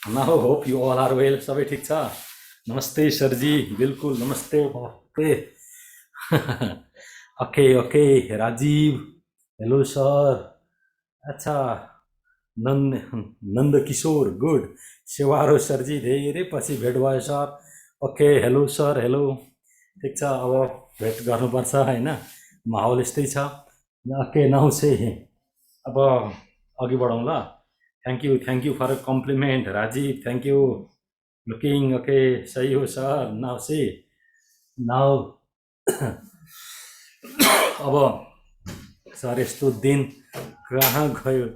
Now hope you all are well. सबै ठिक छ? नमस्ते सरजी। बिल्कुल नमस्ते नमस्ते। Okay okay Rajeev. Hello sir. अच्छा। नन्द नन्द किशोर गुड। सेवारो सरजी धेरै पछि भेट भयो sir. Okay hello sir hello. ठिक छ, अब भेट गर्नुपर्छ होइन, माहौल यस्तै छ। ओके नाउ से अब अघि बढौँ ल। Thank you for compliment Rajeev, thank you. Looking okay, सही हो सर। नाउ से नाउ अब सर यस्तो दिन कहाँ गयो?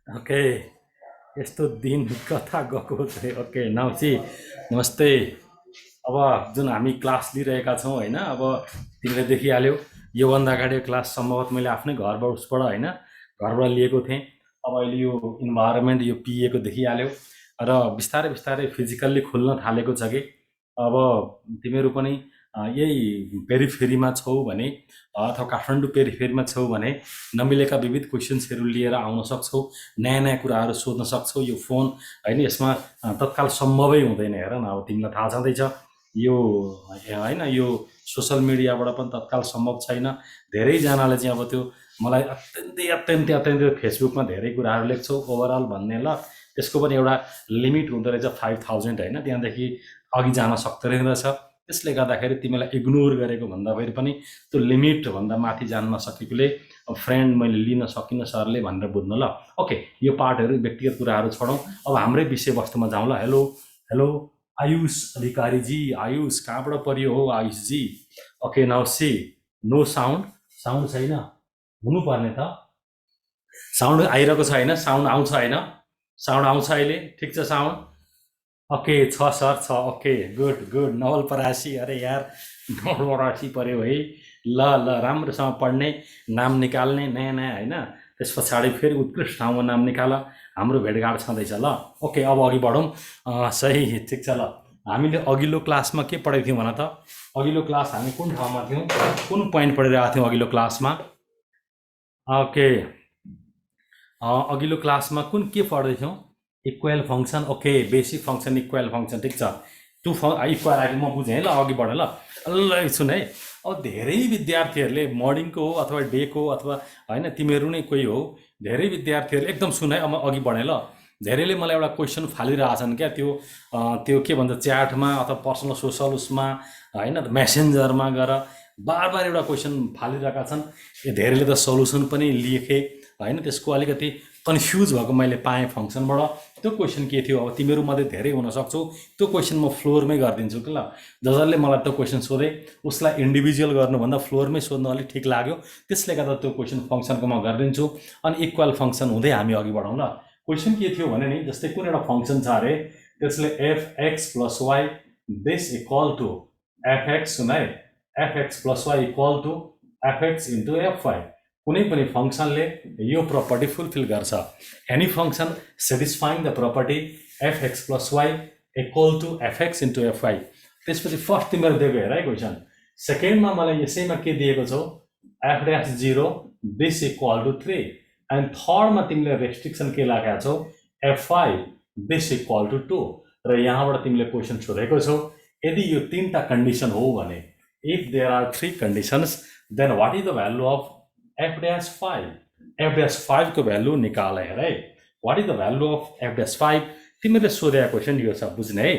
ओके, यस्तो दिन कता गएको चाहिँ? ओके नाउ सी नमस्ते। अब जुन हामी क्लास लिइरहेका छौँ होइन, अब तिमीले देखिहाल्यौ योभन्दा अगाडि क्लास सम्भवतः मैले आफ्नै घरबाट उसबाट होइन, घरबाट लिएको थिएँ। अब अहिले यो इन्भाइरोमेन्ट यो पिएको देखिहाल्यौ र बिस्तारै बिस्तारै फिजिकल्ली खुल्न थालेको छ कि अब तिमीहरू पनि यही पेरिफेरीमा छौ भने अथवा काठमाडौँ पेरिफेरीमा छौ भने नमिलेका विविध क्वेसन्सहरू लिएर आउन सक्छौ, नयाँ नयाँ कुराहरू सोध्न सक्छौ। यो फोन होइन, यसमा तत्काल सम्भवै हुँदैन। हेर न, अब तिमीलाई थाहा छँदैछ यो होइन, यो सोसल मिडियाबाट पनि तत्काल सम्भव छैन। धेरैजनाले चाहिँ अब त्यो मलाई अत्यन्तै फेसबुकमा धेरै कुराहरू लेख्छौ ओभरअल भन्ने, ल त्यसको पनि एउटा लिमिट हुँदो रहेछ 5000 होइन, त्यहाँदेखि अघि जान सक्दैन रहेछ। त्यसले गर्दाखेरि तिमीलाई इग्नोर गरेको भन्दा फेरि पनि त्यो लिमिटभन्दा माथि जान नसकेकोले फ्रेन्ड मैले लिन सकिनँ सरले भनेर बुझ्नु ल। ओके, यो पार्टहरू व्यक्तिगत कुराहरू छोडौँ, अब हाम्रै विषयवस्तुमा जाउँ ल। हेलो हेलो आयुष अधिकारीजी। आयुष कहाँबाट परियो हो आयुषजी? Okay now see no sound. Sound छैन, हुनुपर्ने त। साउन्ड आइरहेको छ होइन? साउन्ड आउँछ होइन? साउन्ड आउँछ अहिले? ठिक छ साउन्ड? ओके छ सर, छ। Okay good good. नवलपरासी, अरे यार नवलपरासी पऱ्यो है। ल ल, राम्रोसँग पढ्ने, नाम निकाल्ने नयाँ नयाँ होइन, त्यस पछाडि फेरि उत्कृष्ट ठाउँमा नाम निकाल। हाम्रो भेटघाट छँदैछ ल। ओके अब अघि बढौँ। सही, ठिक छ ल। हामीले अघिल्लो क्लासमा के पढेको थियौँ भन त? अघिल्लो क्लास हामी कुन ठाउँमा थियौँ, कुन पोइन्ट पढिरहेको थियौँ अघिल्लो क्लासमा? ओके, अघिल्लो क्लासमा कुन के पढ्दैथ्यौँ? Equal function. Okay, basic function equal function, ठिक छ। टु इक्वल आएको म बुझेँ है। ल अघि बढेँ ल। ल सुन है, अब धेरै विद्यार्थीहरूले मर्निङको हो अथवा डेको अथवा होइन, तिमीहरू नै कोही हो, धेरै विद्यार्थीहरूले एकदम सुन है। अब म अघि बढेँ ल। धेरैले मलाई एउटा क्वेसन फालिरहेछन् क्या, त्यो के भन्छ च्याटमा अथवा पर्सनल सोसल उसमा होइन, मेसेन्जरमा गएर बार बार एउटा क्वेसन फालिरहेका छन्। धेरैले त सल्युसन पनि लेखे होइन, त्यसको अलिकति कन्फ्युज भएको मैले पाएँ फङ्सनबाट। त्यो क्वेसन के थियो? अब तिमीहरूमध्ये धेरै हुन सक्छौ, त्यो क्वेसन म फ्लोरमै गरिदिन्छु कि ल। जसले मलाई त्यो क्वेसन सोधे उसलाई इन्डिभिजुअल गर्नुभन्दा फ्लोरमै सोध्नु अलिक ठिक लाग्यो, त्यसले गर्दा त्यो क्वेसन फङ्सनको म गरिदिन्छु। अनि इक्वल फङ्सन हुँदै हामी अघि बढौँ ल। क्वेसन के थियो भने नि, जस्तै कुन एउटा फङ्सन छ अरे, त्यसले f x plus y this equal to f x, सुन है, f x plus y equal to f x into f y. कुनै पनि फङ्सनले यो प्रपर्टी फुलफिल गर्छ। Any function satisfying the property f x plus y equal to f x into f y. त्यसपछि फर्स्ट तिमीहरू दिएको हेर है क्वेसन। सेकेन्डमा मलाई यसैमा के दिएको छौ, f dash 0 this equal to 3। And थर्डमा तिमीले रेस्ट्रिक्सन के लगाएको छौ, एफ5 दिस इक्वल टु 2। र यहाँबाट तिमीले क्वेसन सोधेको छौ, यदि यो तीनटा कन्डिसन हो भने, if there are 3 conditions then what is the value of f dash 5? F dash 5 को भ्यालु निकाल हेर है। What is the value of f dash 5? तिमीले सोधेको क्वेसन यो छ, बुझ्ने है।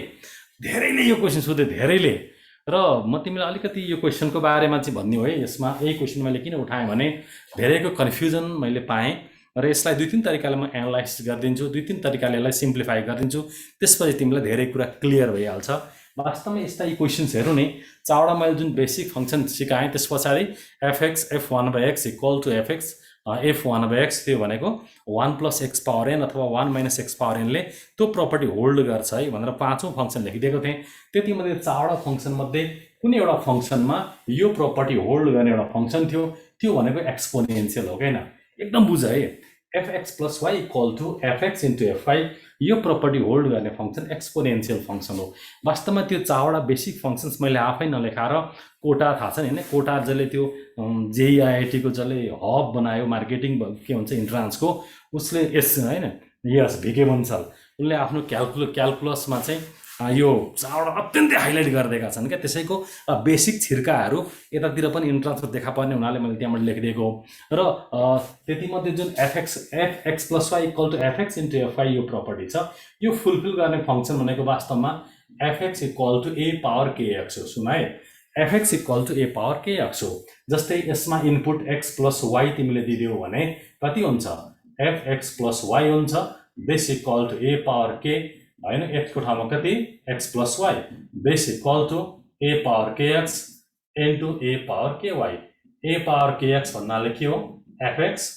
धेरैले यो क्वेसन सोधे, धेरैले। र म तिमीलाई अलिकति यो क्वेसनको बारेमा चाहिँ भन्ने हो है। यसमा यही क्वेसन मैले किन उठाएँ भने धेरैको कन्फ्युजन मैले पाएँ र यसलाई 2-3 तरिकाले म एनालाइज गरिदिन्छु, 2-3 तरिकाले यसलाई सिम्प्लिफाई गरिदिन्छु। त्यसपछि तिमीलाई धेरै कुरा क्लियर भइहाल्छ। वास्तवमा यस्ता यी क्वेसन्सहरू नै चारवटा मैले जुन बेसिक फङ्सन सिकाएँ, त्यस पछाडि FX f1/x equal to FX f1/x थियो भनेको 1 प्लस एक्स पावर एन अथवा 1 माइनस एक्स पावर एनले त्यो प्रपर्टी होल्ड गर्छ है भनेर 5औँ फङ्सन लेखिदिएको थिएँ। त्यतिमध्ये चारवटा फङ्सनमध्ये कुनै एउटा फङ्सनमा यो प्रपर्टी होल्ड गर्ने एउटा फङ्सन थियो, त्यो भनेको एक्सपोनेन्सियल हो किन? एकदम बुझ है। F x plus y equal to f x into f y, यो प्रपर्टी होल्ड गर्ने फङ्सन एक्सपोनेन्सियल फङ्सन हो। वास्तवमा त्यो चारवटा बेसिक फङ्सन्स मैले आफै नलेखाएर कोटा थाहा छ नि होइन, कोटा जसले त्यो जेइआइआइटीको जसले हब बनायो मार्केटिङ के भन्छ इन्ट्रान्सको, उसले यस होइन, यस भिके बन्सल उनले आफ्नो क्यालकुलसमा चाहिँ यो चारवटा अत्यन्तै हाइलाइट गरिदिएका छन् क्या। त्यसैको बेसिक छिर्काहरू यतातिर पनि इन्ट्रेस्ट देखा पर्ने हुनाले मैले त्यहाँबाट लेखिदिएको हो। र त्यतिमध्ये जुन f x plus y equal to f x into f y यो प्रपर्टी छ, यो फुलफिल गर्ने फङ्सन भनेको वास्तवमा f x equal to a power k x हो। सुन है, f x equal to a power k x हो। जस्तै यसमा इनपुट एक्स प्लस वाइ तिमीले दिदियौ भने कति हुन्छ, एफएक्स प्लस वाइ हुन्छ, base equal to a power k होइन, एक्सको ठाउँमा कति x plus y, base equal to a power k x into a power k y. A power k x भन्नाले के हो, f x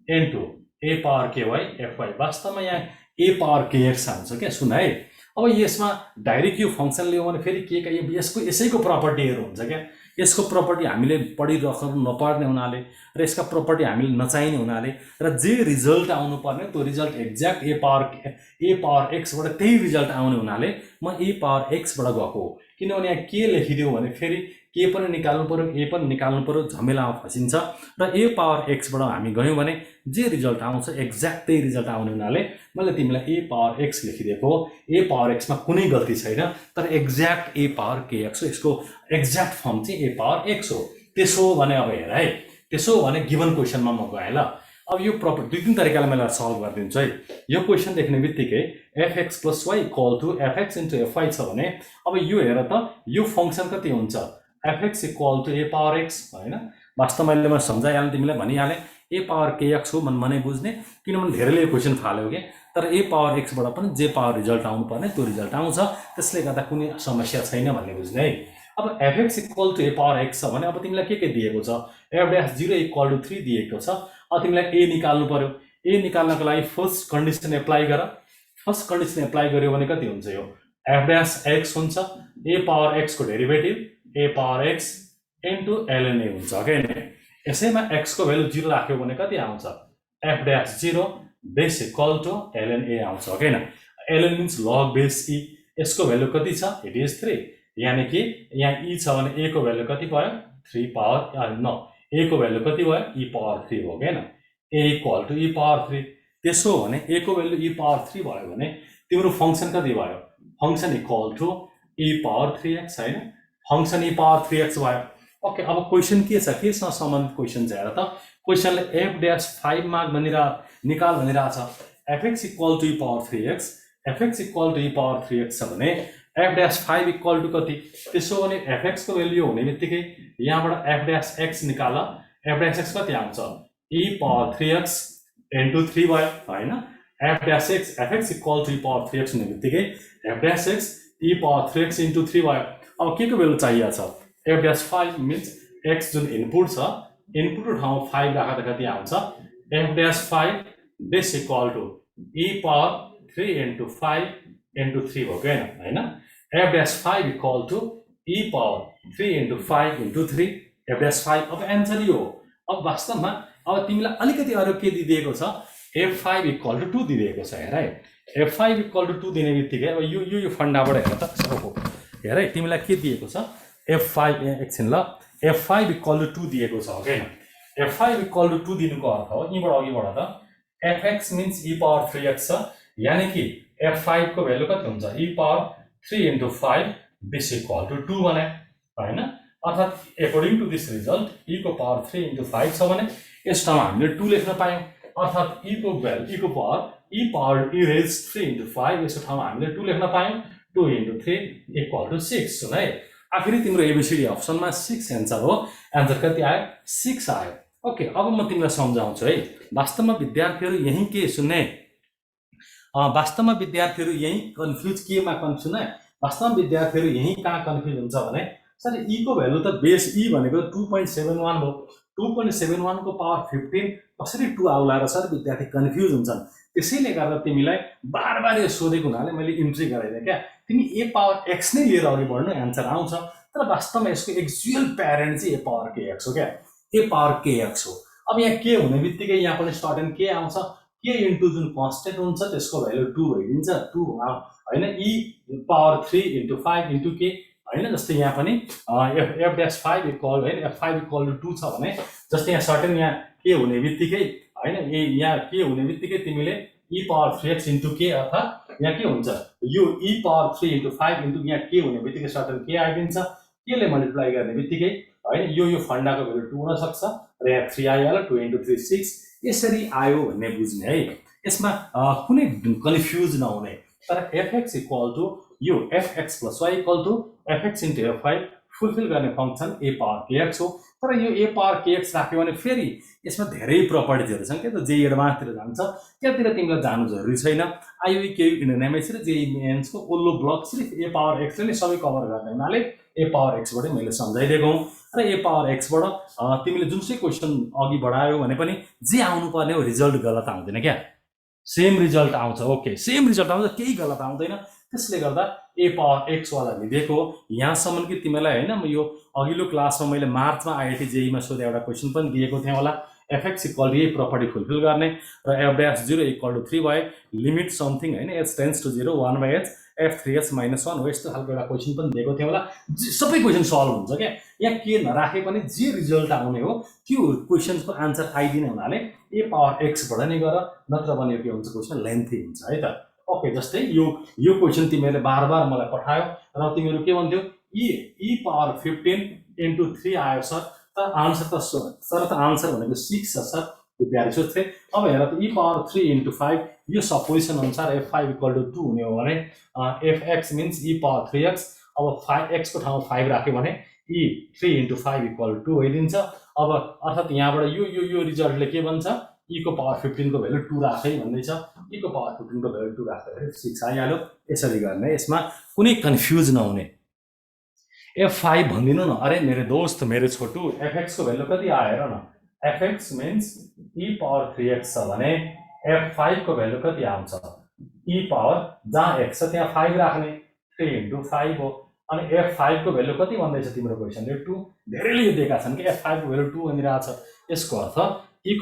into a power k y f y. वास्तवमा यहाँ ए पावर केएक्स आउँछ क्या। सुन है, अब यसमा डाइरेक्ट यो फङ्सन लियो भने फेरि के का यसको यसैको प्रपर्टीहरू हुन्छ क्या। यसको प्रपर्टी हामीले पढिराख्नु नपर्ने हुनाले र यसका प्रपर्टी हामीले नचाहिने हुनाले र जे रिजल्ट आउनुपर्ने त्यो रिजल्ट एक्ज्याक्ट ए पावर एक्सबाट त्यही रिजल्ट आउने हुनाले म ए पावर एक्सबाट गएको। किनभने यहाँ के लेखिदियो भने फेरि के पनि निकाल्नु पर्यो, ए पनि निकाल्नु पर्यो, झमेलामा फसिन्छ। र ए पावर एक्सबाट हामी गयौँ भने जे रिजल्ट आउँछ एक्ज्याक्ट त्यही रिजल्ट आउने हुनाले मैले तिमीलाई ए पावर एक्स लेखिदिएको हो। ए पावर एक्समा कुनै गल्ती छैन, तर एक्ज्याक्ट ए पावर के एक्स हो। यसको एक्ज्याक्ट फर्म चाहिँ ए पावर एक्स हो। त्यसो हो भने अब हेर है, त्यसो हो भने गिभन क्वेसनमा म गएँ ल। अब यो प्रपर्टी दुई तीन तरिकाले मैले सल्भ गरिदिन्छु है। यो क्वेसन देख्ने बित्तिकै f x plus y equal to f x into f y छ भने अब यो हेर त, यो फङ्सन कति हुन्छ, f x equal to a power x होइन। वास्तवमा मैले सम्झाइहालेँ, तिमीलाई भनिहालेँ ए पावर केएक्स हो मनै बुझ्ने, किनभने धेरैले यो क्वेसन फाल्यो कि। तर ए पावर एक्सबाट पनि जे पावर रिजल्ट आउनुपर्ने त्यो रिजल्ट आउँछ, त्यसले गर्दा कुनै समस्या छैन भन्ने बुझ्ने है। अब f x equal to a power x छ भने अब तिमीलाई के दिएको छ, एफ ड्यास 0 इक्वल टु 3 दिएको छ। अब तिमीलाई ए निकाल्नु पर्यो। ए निकाल्नको लागि फर्स्ट कन्डिसन एप्लाई गर। फर्स्ट कन्डिसन एप्लाई गर्यो भने कति हुन्छ, यो एफ ड्यास एक्स हुन्छ, ए पावर एक्सको डेरिभेटिभ ए पावर एक्स इन्टु एलएनए हुन्छ होइन। यसैमा एक्सको भ्यालु 0 राख्यो भने कति आउँछ, f dash 0 base equal to l n a आउँछ होइन। L n means log base e, यसको भ्यालु कति छ, इट इज 3। यानि कि यहाँ ई छ भने ए को भ्यालु कति भयो, 3 पावर न, ए को भ्यालु कति भयो, ई पावर 3 हो होइन। ए इक्वल टु ई पावर 3। त्यसो हो भने ए को भ्यालु ई पावर 3 भयो भने तिम्रो फङ्सन कति भयो, function equal to e power 3x होइन। फङ्सन ई पावर 3x भयो। ओके, अब क्वेसन के छ, केसँग सम्बन्धित क्वेसन छ हेर त। क्वेसनले एफ ड्यास 5 मार्क निकाल भनिरहेछ। F x equal to e power 3x, f x equal to e power 3x छ भने एफ ड्यास 5 इक्वल टु कति। त्यसो भने एफएक्स को भ्यालु हुने बित्तिकै यहाँबाट एफ ड्यास एक्स निकाल। एफ ड्यास एक्स कति आउँछ, ई पावर 3x इन्टु 3 भयो होइन। F dash x f x equal to e power 3x हुने बित्तिकै f dash x e power 3x into 3 भयो। अब के को भ्यालु चाहिएको छ, एफ ड्यास 5 मिन्स एक्स जुन इनपुट छ, इनपुटको ठाउँमा 5 राख्दा कति आउँछ, f dash 5 base equal to e power 3 into 5 into 3 हो कि होइन। F dash 5 equal to e power 3 into 5 into 3, f dash 5। अब एन्सर यो हो। अब वास्तवमा अब तिमीलाई अलिकति अरू के दिएको छ, f5 इक्वल टु 2 दिएको छ हेर है। f5 इक्वल टु 2 दिने बित्तिकै अब यो फन्डाबाट हेर त, हेर है तिमीलाई के दिएको छ, f5 एकछिन ल, f5 इक्वल टु 2 दिएको छ होइन। f5 इक्वल टु 2 दिनुको अर्थ हो यहीँबाट अघिबाट त fx मिन्स ई पावर 3x छ, यानि कि f5 को भ्यालु कति हुन्छ, e power 3 into 5 base equal to 2 भने होइन। अर्थात् according to this result e को पावर 3 इन्टु 5 छ भने यस ठाउँमा हामीले 2 लेख्न पायौँ। अर्थात् ई को भ्यालु, ई को पावर ई रेज 3 इन्टु 5, यसको ठाउँमा हामीले 2 लेख्न पायौँ। 2 इन्टु 3 इक्वल टु 6। सुन है, आखिरी तिम्रो एबिसिडी अप्सनमा 6 एन्सर हो। एन्सर कति आयो, 6 आयो। ओके, अब म तिमीलाई सम्झाउँछु है। वास्तवमा विद्यार्थीहरू यहीँ के सुन्ने, वास्तवमा विद्यार्थीहरू यहीँ कन्फ्युज केमा कन्फ्युज है, वास्तवमा विद्यार्थीहरू यहीँ कहाँ कन्फ्युज हुन्छ भने सर ई को भ्यालु त बेस ई भनेको 2.71 हो, 2.71 को पावर 15 कसरी 2 आउला र सर विद्यार्थी कन्फ्युज हुन्छन्। त्यसैले गर्दा तिमीलाई बार बार यो सोधेको हुनाले मैले इन्ट्री गराइदिएँ क्या। तिमी ए पावर एक्स नै लिएर अघि बढ्नु, एन्सर आउँछ। तर वास्तवमा यसको एक्चुअल प्यारेन्ट चाहिँ ए पावर के एक्स हो क्या, ए पावर के एक्स हो। अब यहाँ के हुने बित्तिकै यहाँ पनि सर्टेन के आउँछ, के इन्टु जुन कन्स्टेन्ट हुन्छ त्यसको भ्यालु 2 भइदिन्छ, 2 होइन। ई पावर 3 इन्टु 5 इन्टु के होइन। जस्तै यहाँ पनि एफ ड्यास 5 इक्वल होइन, f5 इक्वल टु 2 छ भने जस्तै यहाँ सर्टेन यहाँ के हुने बित्तिकै होइन, यहाँ के हुने बित्तिकै तिमीले e पावर 3x इन्टु के अर्थात् यहाँ के हुन्छ यो e पावर 3 इन्टु 5 इन्टु यहाँ के हुने बित्तिकै सर्टन के आइदिन्छ केले मल्टिप्लाई गर्ने बित्तिकै हैन यो फन्डाको भ्यालु 2 हुन सक्छ र यहाँ 3 आइहाल्यो 2 इन्टु 3 6 यसरी आयो भन्ने बुझ्ने है यसमा कुनै कन्फ्युज नहुने तर fx इक्वल टु यो fx plus y equal to fx into f5 fulfil गर्ने फंक्सन a पावर kx हो तर यो a पावर kx राख्यो भने फेरि यसमा धेरै प्रपर्टिजहरु छन् के त जे एडभान्सतिर जान्छ त्यतिर तिमीलाई जानु जरुरी छैन आईओई केयू इन्डाइनामिक्स र जेई मेन्स को ओल्लो ब्लक सिर्फ a पावर x ले सबै कभर गर्ने हुनाले a पावर x बाट मैले सम्झाइदिएको हुँ र a पावर x बाट तिमीले जुनसुकै क्वेशन अघि बढायो भने पनि जे आउनु पर्ने हो रिजल्ट गलत आउँदैन क्या सेम रिजल्ट आउँछ ओके सेम रिजल्ट आउँछ केही गलत आउँदैन त्यसले गर्दा a पावर x वाला लिएको यहाँसम्म कि तिमीलाई हैन म यो अघिल्लो क्लासमा मैले मार्चमा आईआईटी जेई मा सोधे एउटा क्वेशन पनि दिएको थिएँ होला fx equal to property fulfil गर्ने र f dash 0 इक्वल टु 3 भए लिमिट समथिङ हैन h tends to 0 1 by h f3h - 1 हो यस्तो खालको एउटा क्वेशन पनि दिएको थियो होला सबै क्वेशन सल्भ हुन्छ क्या यहाँ के नराखे पनि जे रिजल्ट आउने हो त्यो क्वेशनको आन्सर आइदिने हुनाले a पावर x बाट नै गर नत्र भने के हुन्छ क्वेशन लेन्थी हुन्छ है त ओके जस्तै यो क्वेशन तिमीले बार मलाई पठायो र तिमीहरु के भन्थ्यौ e पावर 15 इन्टु 3 आयो सर तर आन्सर भनेको 6 छ सर विद्यार्थी सोध्थे अब हेर त e पावर 3 इन्टु 5 यो सपोजिसन अनुसार f5 इक्वल टु 2 हुने हो भने fx means e power 3x अब 5x को ठाउँमा 5 राख्यो भने e 3 इन्टु 5 इक्वल टु 2 भइदिन्छ अब अर्थात् यहाँबाट यो रिजल्टले के भन्छ e को पावर 15 को भ्यालु 2 राखै भन्दै छ e को पावर 15 को भ्यालु 2 राख्दाखेरि 6 आइहाल्यो यसरी गर्ने यसमा कुनै कन्फ्युज नहुने f5 भन्दिनु न अरे मेरो दोस्त मेरो छोटु fx को भ्यालु कति आयो हेर न fx means e power 3x छ भने f5 को भ्यालु कति आउँछ e पावर जहाँ x छ त्यहाँ 5 राख्ने 3 इन्टु 5 हो अनि f5 को भ्यालु कति भन्दैछ तिम्रो क्वेशनले 2 धेरैले यो दिएका छन् कि f5 को भ्यालु 2 भनिरहेछ यसको अर्थ e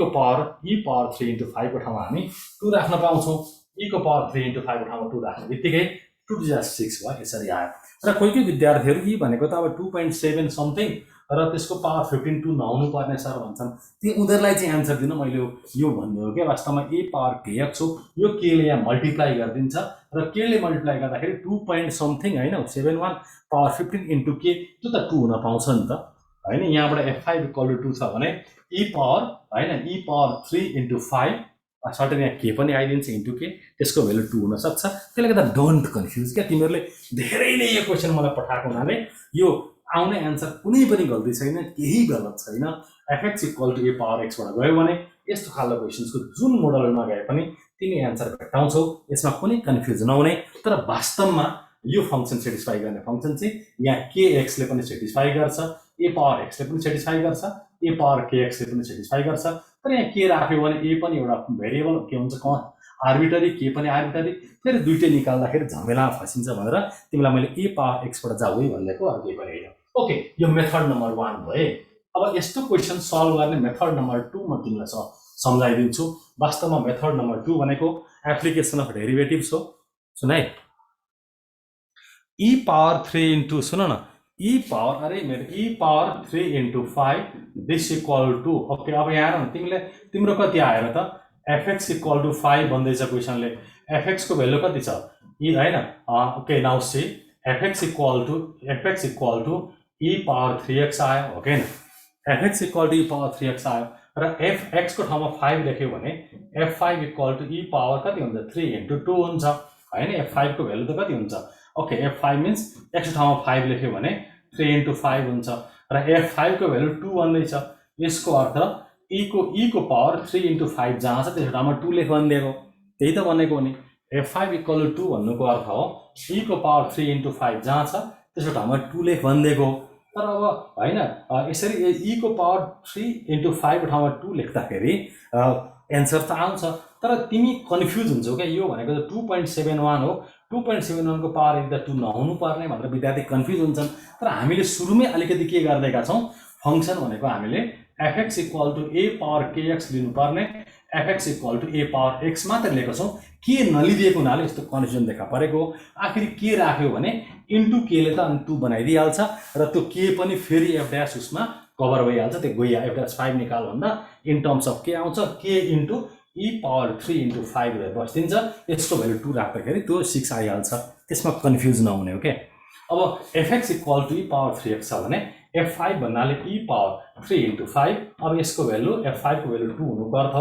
पावर 3 इन्टु 5 को ठाउँमा हामी 2 राख्न पाउँछौँ e को पावर 3 इन्टु 5 को ठाउँमा 2 राख्ने बित्तिकै 2 to 6 भयो यसरी आयो र कोही विद्यार्थीहरु e भनेको त अब 2.7 समथिङ र त्यसको पावर 15 2 नहुनु पर्ने सर भन्छन् ती उनीहरुलाई चाहिँ आन्सर दिन मैले यो भन्ने हो के वास्तवमा a पावर kx हो यो k ले यहाँ मल्टिप्लाई गर्दिन्छ र k ले मल्टिप्लाई गर्दाखेरि 2 point समथिङ हैन 71 पावर 15 इन्टु k त्यो त 2 हुन पाउँछ नि त हैन यहाँबाट f5 इक्वल टु 2 छ भने e पावर हैन e पावर 3 इन्टु 5 सर्टेन यहाँ के पनि आइदिन्छ इन्टु के त्यसको भ्यालु 2 हुन सक्छ त्यसले गर्दा डोन्ट कन्फ्युज क्या तिमीहरुले धेरैले यो क्वेशन मलाई पठाएको हुनाले यो आउने आन्सर कुनै पनि गल्ती छैन केही गलत छैन fx equal to a power x बाट गयो भने यस्तो खालको क्वेशन्सको जुन मोडलमा गए पनि तिमी आन्सर भेट्टाउँछौ यसमा कुनै कन्फ्युज नहुने तर वास्तवमा यो फंक्सन सेटिस्फाई गर्ने फंक्सन चाहिँ यहाँ kx ले पनि सेटिस्फाई गर्छ a पावर x ले पनि सेटिस्फाई गर्छ a पावर kx ले पनि सेटिस्फाई गर्छ तर यहाँ के राख्यो भने a पनि एउटा भेरिएबल के हुन्छ आर्बिट्ररी के पनि आर्बिट्ररी फेरि दुईटै निकाल्दाखेरि झमेला फसिन्छ भनेर तिमीलाई मैले a पावर x बाट जाऊ है भनेको अरु केही पनि हैन ओके यो मेथड नम्बर 1 भए अब यस्तो क्वेशन सल्भ गर्ने मेथड नम्बर 2 म तिमीलाई सम्झाइदिन्छु वास्तवमा मेथड नम्बर 2 भनेको एप्लिकेसन अफ डेरिभेटिभ्स हो सुन है e पावर 3 इन्टु सुन न e पावर अरे मेरो e power 3 into 5 this equal to okay अब यहाँ हेर न तिमीले तिम्रो कति आएर त fx इक्वल टु 5 भन्दैछ क्वेशनले fx को भ्यालु कति छ e हैन okay now see fx equal to e power 3x आयो हो हैन fx equal to e power 3x आयो र fx को ठाउँमा 5 लेख्यो भने f5 equal to e power कति हुन्छ 3 इन्टु 2 हुन्छ हैन f5 को भ्यालु त कति हुन्छ ओके f5 मिन्स x को ठाउँमा 5 लेख्यो भने 3 इन्टु 5 हुन्छ र f5 को भ्यालु 2 भन्दैछ यसको अर्थ e को पावर 3 इन्टु 5 जहाँ छ त्यसको ठाउँमा 2 लेख भनिदिएको त्यही त भनेको नि f5 इक्वल टु 2 भन्नुको अर्थ हो e को पावर 3 इन्टु 5 जहाँ छ त्यसको ठाउँमा 2 लेख भनिदिएको तर अब हैन यसरी e को पावर 3 इन्टु 5 को ठाउँमा 2 लेख्दाखेरि एन्सर त आउँछ तर तिमी कन्फ्युज हुन्छौ क्या यो भनेको त 2.71 हो 2.71 को पावर एकदम 2 नहुनु पर्ने भनेर विद्यार्थी कन्फ्युज हुन्छन् तर हामीले सुरुमै अलिकति के गर्दैका छौं फंक्सन भनेको हामीले fx equal to a power kx लिनु पर्ने fx equal to a power x मात्र लिएको छौं के नलिदिएको हुनाले यस्तो कन्फ्युजन देखा परेको आखिर के राख्यो भने इन्टु k ले त अनि 2 बनाइदिहाल्छ र त्यो k पनि फेरि f डैश उसमा कभर भइहाल्छ त्यो गइया f डैश 5 निकाल भन्दा इन टर्म्स अफ के आउँछ k into e power 3 into 5 गरेर बस्दिन्छ। यसको भ्यालु 2 राख्दाखेरि त्यो 6 आइहाल्छ, त्यसमा कन्फ्युज नहुने हो के। अब fx equal to e power 3x छ भने f5 भन्नाले e पावर 3 into 5, अब यसको भ्यालु f5 को भ्यालु 2 हुनु पर्छ,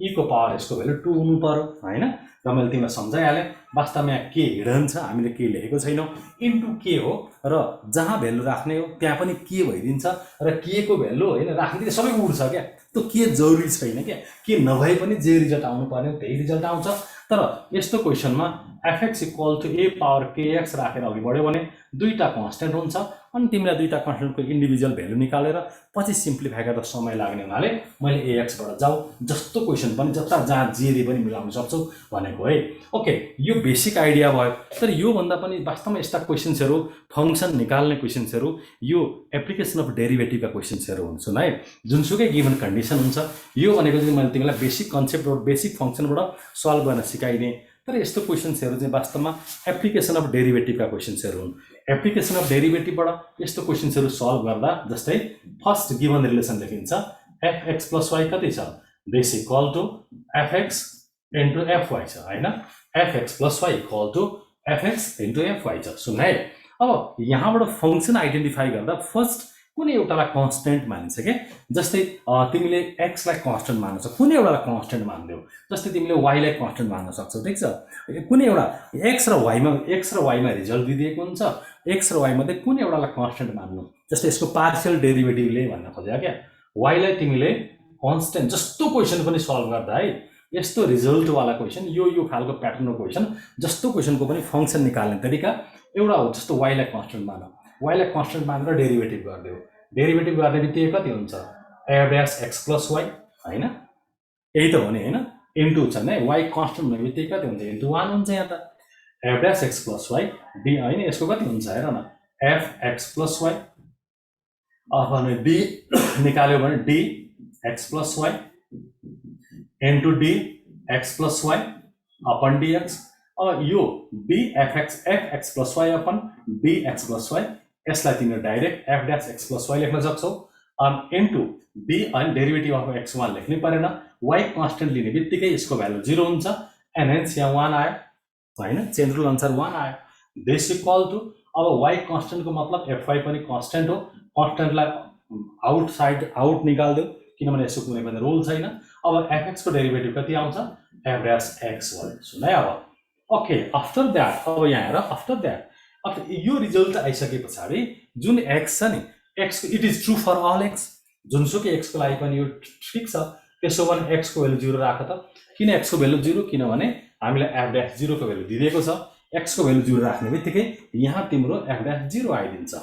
e को पावर यसको भ्यालु 2 हुनु पर्यो हैन। र मैले तिमीलाई सम्झाइहालेँ, वास्तवमा यहाँ के हिडन छ, हामीले के लेखेको छैनौँ, इन्टु के हो र जहाँ भ्यालु राख्ने हो त्यहाँ पनि के भइदिन्छ र के को भ्यालु हैन राख्ने सबै उड्छ क्या। त्यो के जरुरी छैन क्या, के नभए पनि जे रिजल्ट आउनु पर्ने त्यही रिजल्ट आउँछ। तर यस्तो क्वेसनमा fx equal to a power kx राखेर अघि बढ्यो भने दुईटा कन्स्टेन्ट हुन्छ, अनि तिमीलाई दुईटा कन्स्टेन्टको इन्डिभिजुअल भ्यालु निकालेर पछि सिम्प्लिफाई गर्दा समय लाग्ने हुनाले मैले ax बाट जाऊ, जस्तो क्वेसन पनि जता जहाँ जे पनि मिलाउन सक्छौ भनेको है। ओके, यो बेसिक आइडिया भयो। तर यो भन्दा पनि वास्तवमा यस्ता क्वेसन्सहरु, फंक्सन निकाल्ने क्वेसन्सहरु, यो एप्लिकेसन अफ डेरिभेटिभका क्वेसन्सहरु हुन्छन् है, जुनसुकै गिभन कन्डिसन हुन्छ। यो भनेको चाहिँ मैले तिमीलाई बेसिक कन्सेप्ट र बेसिक फंक्सनबाट सल्भ गर्न सिकाइदिए। तर यस्तो क्वेसन्सहरु चाहिँ वास्तवमा एप्लिकेसन अफ डेरिभेटिभका क्वेसन्सहरु हुन्। एप्लिकेसन अफ डेरिभेटिभबाट यस्तो क्वेसन्सहरु सल्भ गर्दा जस्तै फर्स्ट गिभन रिलेसन लेखिन्छ, fx + y कति छ, this equal to fx into fy छ हैन, fx + y equal to fx into fy छ। सुन है, अब यहाँबाट फंक्सन आइडेन्टिफाई गर्दा फर्स्ट कुनै एउटालाई कन्स्टेन्ट मानिन्छ के। जस्तै तिमीले x लाई कन्स्टेन्ट मान्न सक्छौ, कुनै एउटालाई कन्स्टेन्ट मान्दियौ। जस्तै तिमीले y लाई कन्स्टेन्ट मान्न सक्छौ, ठीक छ। कुनै एउटा x र y मा रिजल्ट दिएको हुन्छ, x र y मध्ये कुनै एउटालाई कन्स्टेन्ट मान्नु। जस्तै यसको पार्शियल डेरिभेटिभले भन्न खोज्या क्या, y लाई तिमीले कन्स्टेन्ट, जस्तो क्वेसन पनि सल्भ गर्दा है यस्तो रिजल्ट वाला क्वेसन, यो खालको प्याटर्नको क्वेसन, जस्तो क्वेसनको पनि फंक्सन निकाल्ने तरिका एउटा हो। जस्तो y लाई कन्स्टेन्ट मान, y लाई कन्स्टेन्ट मानेर डेरिभेटिभ गर्दियौ, डेरिभेटिभ गर्ने बित्तिकै कति हुन्छ, f' x + y हैन, यही त हो नि हैन, इन्टु छ नि, y कन्स्टेन्ट हुने बित्तिकै कति हुन्छ, इन्टु 1 हुन्छ। यहाँ त f' x + y d हैन, यसको कति हुन्छ हेर न, fx + y, अब भने d निकाल्यो भने dx + y into dx + y upon dx। अब यो fx + y upon dx + y, यसलाई तिमीले डाइरेक्ट f' x + y लेख्न सक्छौ, इन्टु d अनि डेरिभेटिभ अफ x1 लेख्नै परेन, y कन्स्टेन्ट लिने बित्तिकै यसको भ्यालु 0 हुन्छ, एन्ड हेन्स यहाँ 1 आयो हैन, चेन रुल अनुसार 1 आयो। दिस इक्वल टु, अब y कन्स्टेन्टको मतलब fy पनि कन्स्टेन्ट हो, कन्स्टेन्टलाई आउट निकाल्दियौ किनभने यसको कुनै पनि रोल छैन। अब fx को डेरिभेटिभ कति आउँछ, f'(x1). सुन है अब, ओके, आफ्टर दैट अब यहाँ हेर, आफ्टर दैट अब यो रिजल्ट आइसके पछाडी जुन x छ नि, x को it is true for all x, जुनसुकै x को लागि पनि यो ठीक छ। त्यसो भने x को भ्यालु 0 राख त। किन x को भ्यालु 0, किनभने हामीले f' को भ्यालु दिएको छ, x को भ्यालु 0 राख्ने बित्तिकै यहाँ तिम्रो f' आइदिन्छ।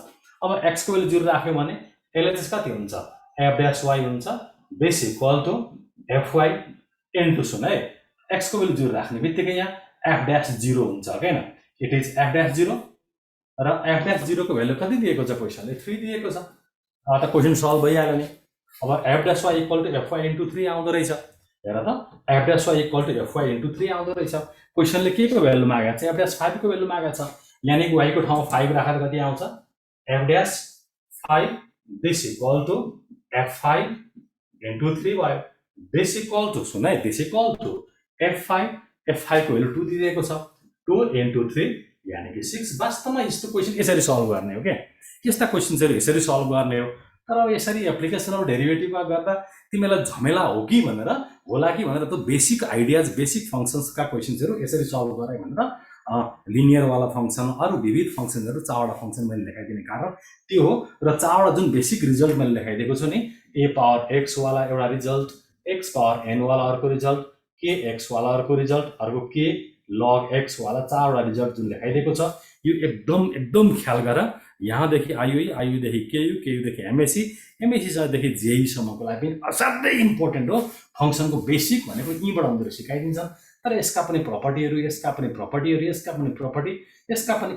अब x को भ्यालु 0 राख्यो भने LHS कति हुन्छ, f' हुन्छ, this equal to fy into, सुन है, x को भ्यालु 0 राख्ने बित्तिकै यहाँ f' हुन्छ हैन, इट इज f' र f' को भ्यालु कति दिएको छ, क्वेसनले 3 दिएको छ। त क्वेसन सल्भ भइहाल्यो नि। अब f' equal to fy into 3 आउँदो रहेछ, हेर त, f' equal to fy into 3 आउँदो रहेछ। क्वेसनले के को भ्यालु मागेको छ, f' को भ्यालु मागेको छ, यानी y को ठाउँमा 5 राखेर कति आउँछ, f', this equal to f5 into 3 भयो। दिस इक्वल टु, सुन है, दिस इक्वल टु f5 को भ्यालु 2 दिएको छ, 2 इन्टु 3 यानी कि 6। वास्तवमा यस्तो क्वेसन यसरी सल्भ गर्ने हो के, यस्ता क्वेसन्सहरु यसरी सल्भ गर्ने हो। तर अब यसरी एप्लिकेसन अफ डेरिभेटिभमा गर्दा तिमीलाई झमेला हो कि भनेर, होला कि भनेर त बेसिक आइडियाज, बेसिक फंक्सन्सका क्वेसन्सहरु यसरी सल्भ गरे भनेर लिनियर वाला फंक्सन, अरु विविध फंक्सनहरु, चारवटा फंक्सन मैले लेखाइदिने कारण त्यो हो। र चारवटा जुन बेसिक रिजल्ट मैले लेखाइदिएको छु नि, a पावर x वाला एउटा रिजल्ट, x पावर n वाला अर्को रिजल्ट, kx वाला अर्को रिजल्ट, अर्को k log x वाला चारवटा रिजल्ट जुन लेखाइदिएको छ, यो एकदम ख्याल गर। यहाँदेखि IUE देखि KU देखि MSc देखि JEE सम्मको लागि पनि असाध्यै इम्पोर्टेन्ट हो। फंक्सनको बेसिक भनेको यहीँबाट उनीहरु सिकाइदिन्छन्। तर यसका पनि प्रपर्टीहरु, यसका पनि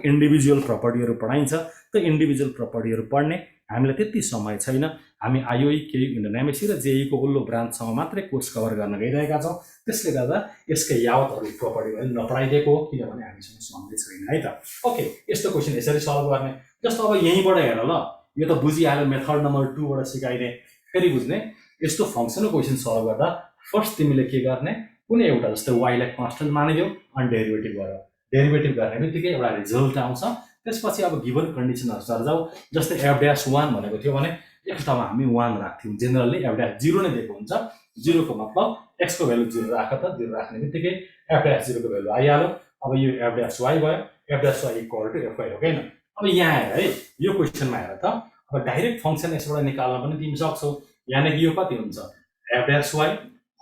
इन्डिभिजुअल प्रपर्टीहरु पढाइन्छ। त्यो इन्डिभिजुअल प्रपर्टीहरु पढ्ने हामीलाई त्यति समय छैन। हामी IUE, KU, MSc र JEE को उल्लो ब्रान्चसम्म मात्रै कोर्स कभर गर्न गइरहेका छौं। त्यसले गर्दा यसकै यावतहरु प्रपर्टीहरु नपढाइदिएको हो, किनभने हामीसँग समय छैन है त। ओके, यस्तो क्वेसन यसरी सल्भ गर्ने। जस्तो अब यहीँबाट हेर ल, यो त बुझिहाल्यो, मेथड नम्बर 2 बाट सिकाइने। फेरि बुझ्ने, यस्तो फंक्सनको क्वेसन सल्भ गर्दा फर्स्ट तिमीले के गर्ने, कुनै एउटा जस्तै वाइलाई कन्स्टेन्ट मानिदियो अनि डेरिभेटिभ गर्ने बित्तिकै एउटा रिजल्ट आउँछ। त्यसपछि अब गिभन कन्डिसनहरू सर जाऊ, जस्तै f'1 भनेको थियो भने एक्स ठाउँमा हामी 1 राख्थ्यौँ। जेनरली f'0 नै दिएको हुन्छ। 0 को मतलब x को भ्यालु 0 राख त, 0 राख्ने बित्तिकै f'0 को भ्यालु आइहाल्यो। अब यो f'(y) भयो, f'(y) इक्वल टु fy हो हैन। अब यहाँ हेर है, यो क्वेसनमा हेर त, अब डाइरेक्ट फंक्सन यसबाट निकाल्न पनि तिमी सक्छौ। यानी कि यो कति हुन्छ, f'(y)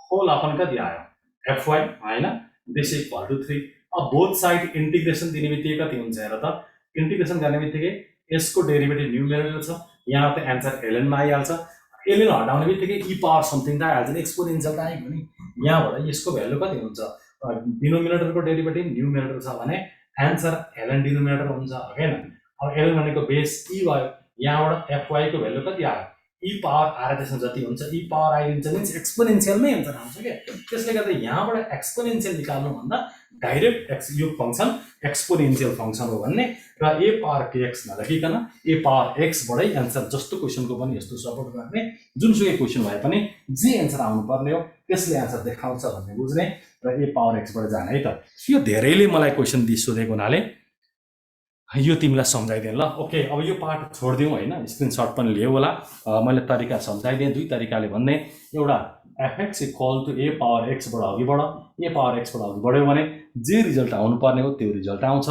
होल अपन कति आयो fy हैन, दिस इक्वल टु 3। अब बोथ साइड इन्टिग्रेसन दिने बित्तिकै कति हुन्छ हेर त, इन्टिग्रेसन गर्ने बित्तिकै यसको डेरिभेटिभ न्युमेरेटर छ, यहाँ त एन्सर ln मा आइहाल्छ। ln हटाउने बित्तिकै e पावर समथिङ त आइहाल्छ नि, एक्सपोनेन्शियल त आइगयो नि। यहाँबाट यसको भ्यालु कति हुन्छ, डिनोमिनेटरको डेरिभेटिभ न्युमेरेटर छ भने एन्सर ln डिनोमिनेटर हुन्छ हैन। अब ln भनेको बेस e भयो, यहाँबाट fy को भ्यालु कति आयो, e पावर आएर त्यसमा जति हुन्छ e पावर आइदिन्छ मिन्स एक्सपोनेन्शियलमै एन्सर आउँछ के। त्यसले गर्दा यहाँबाट एक्सपोनेन्शियल निकाल्नु भन्दा डाइरेक्ट यो फंक्सन एक्सपोनेन्शियल फंक्सन हो भन्ने र a power kx नलेखिकन a power x बाटै एन्सर, जस्तो क्वेसनको पनि यस्तो सपोर्ट गर्ने, जुनसुकै क्वेसन भए पनि जे एन्सर आउनु पर्ने हो त्यसले एन्सर देखाउँछ भन्ने बुझ्ने र a पावर x बाट जाने है त। यो धेरैले मलाई क्वेसन सोधेको हुनाले यो तिमीलाई सम्झाइदिएँ ल। ओके, अब यो पार्ट छोडिदिउँ हैन, स्क्रिनशट पनि लियो होला। मैले तरिका सम्झाइदिएँ, दुई तरिकाले भन्ने। एउटा fx equal to a power x बाट अघि बढ, a पावर x बाट अघि बढ्यो भने जे रिजल्ट आउनु पर्ने हो त्यो रिजल्ट आउँछ।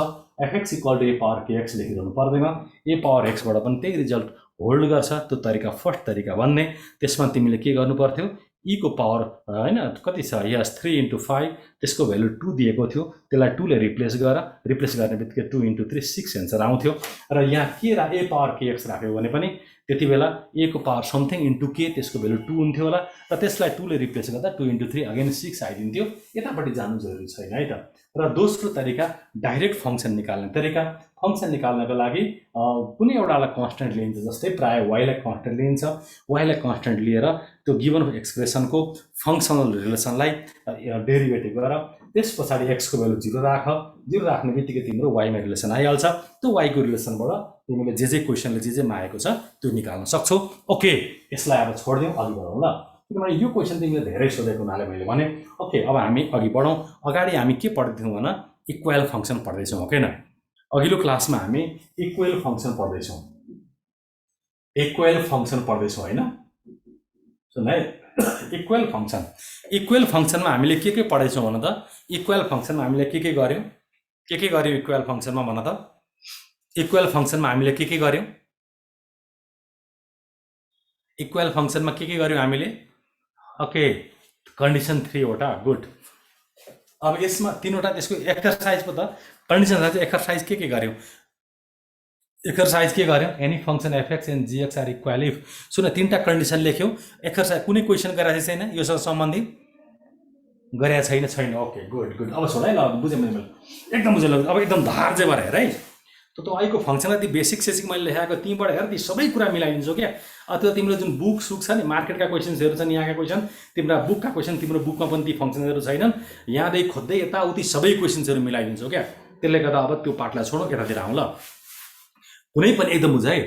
fx equal to a power kx लेखिरहनु पर्दैन, a पावर x बाट पनि त्यही रिजल्ट होल्ड गर्छ। त्यो तरिका फर्स्ट तरिका भन्ने। त्यसमा तिमीले के गर्नु पर्थ्यो, e को पावर हैन कति छ, यस 3 × 5, त्यसको भ्यालु 2 दिएको थियो, त्यसलाई 2 ले रिप्लेस गर्ने बित्तिकै 2 × 3 6 एन्सर आउँथ्यो। र यहाँ के a पावर kx राख्यो भने पनि त्यति बेला a को पावर समथिङ इन्टु k, त्यसको भ्यालु 2 हुन्थ्यो होला र त्यसलाई 2 ले रिप्लेस गर्दा 2 × 3 अगेन 6 आइदिन्थ्यो। यतापट्टि जानु जरुरी छैन है त। र दोस्रो तरिका डाइरेक्ट फंक्सन निकाल्ने तरिका। फंक्सन निकाल्नको लागि कुनै एउटालाई कन्स्टेन्ट लिन्छ, जस्तै प्राय y लाई कन्स्टेन्ट लिन्छ। y लाई कन्स्टेन्ट लिएर त्यो गिभन एक्सप्रेसनको फंक्सनल रिलेसनलाई डेरिभेटिभ गर, त्यस पछाडि x को भ्यालु 0 राख। 0 राख्ने बित्तिकै तिम्रो y मा रिलेसन आइहाल्छ। त्यो y को रिलेसनबाट तिमीले जे क्वेसनले जे मागेको छ त्यो निकाल्न सक्छौ। ओके, यसलाई अब छोड्दिउँ, अघि बढौँ ल। किनभने यो क्वेसन तिमीले धेरै सोधेको हुनाले मैले भने। ओके, अब हामी अघि बढौँ। अगाडि हामी के पढ्दैथ्यौँ भने इक्वल फंक्सन पढ्दैछौँ हो हैन। अघिल्लो क्लासमा हामी इक्वल फंक्सन पढ्दैछौँ, हैन। सुन है, इक्वल फंक्सनमा हामीले के पढ्दैछौँ भन त। इक्वल फंक्सनमा हामीले के गर्यौँ, इक्वल फंक्सनमा भन त। इक्वल फंक्सनमा हामीले के गर्यौँ, इक्वल फंक्सनमा के गर्यौँ हामीले। ओके, कन्डिसन 3 वटा, गुड। अब यसमा 3 वटा त्यसको एक्सरसाइज पो त। कन्डिसन एक्सरसाइज के गर्यौँ, any function fx and gx are equal if. सुन, 3टा कन्डिसन लेख्यौ। एक्सरसाइज कुनै क्वेसन गराएको छैन योसँग सम्बन्धित, गरेको छैन। Okay, good. अब छोड है ल, बुझेँ मैले, एकदम बुझेँ। अब एकदम धार चाहिँ भएर हेर है। त अहिलेको फंक्सनलाई ती बेसिक मैले लेखाएको तीबाट हेर, ती सबै कुरा मिलाइदिन्छौ क्या। त्यो तिम्रो जुन बुक छ नि, मार्केटका क्वेसन्सहरू छन्, यहाँका क्वेसन, तिम्रो बुकका क्वेसन, तिम्रो बुकमा पनि ती फंक्सनहरू छैनन्। यहाँदेखि खोज्दै यताउति सबै क्वेसन्सहरू मिलाइदिन्छौ क्या। त्यसले गर्दा अब त्यो पार्टलाई छोडौँ, यतातिर आउँ ल। कुनै पनि एकदम बुझ है,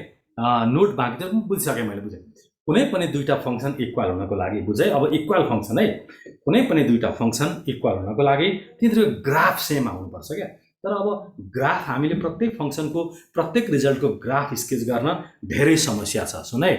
नोट बाँकी त बुझिसकेँ मैले, बुझेँ। कुनै पनि दुईटा फंक्सन इक्वल हुनको लागि, बुझे। अब इक्वल फंक्सन है, कुनै पनि दुईटा फंक्सन इक्वल हुनको लागि तिनीहरूको ग्राफ सेम आउनुपर्छ क्या। तर अब ग्राफ हामीले प्रत्येक फंक्सनको प्रत्येक रिजल्टको ग्राफ स्केच गर्न धेरै समस्या छ। सुन है,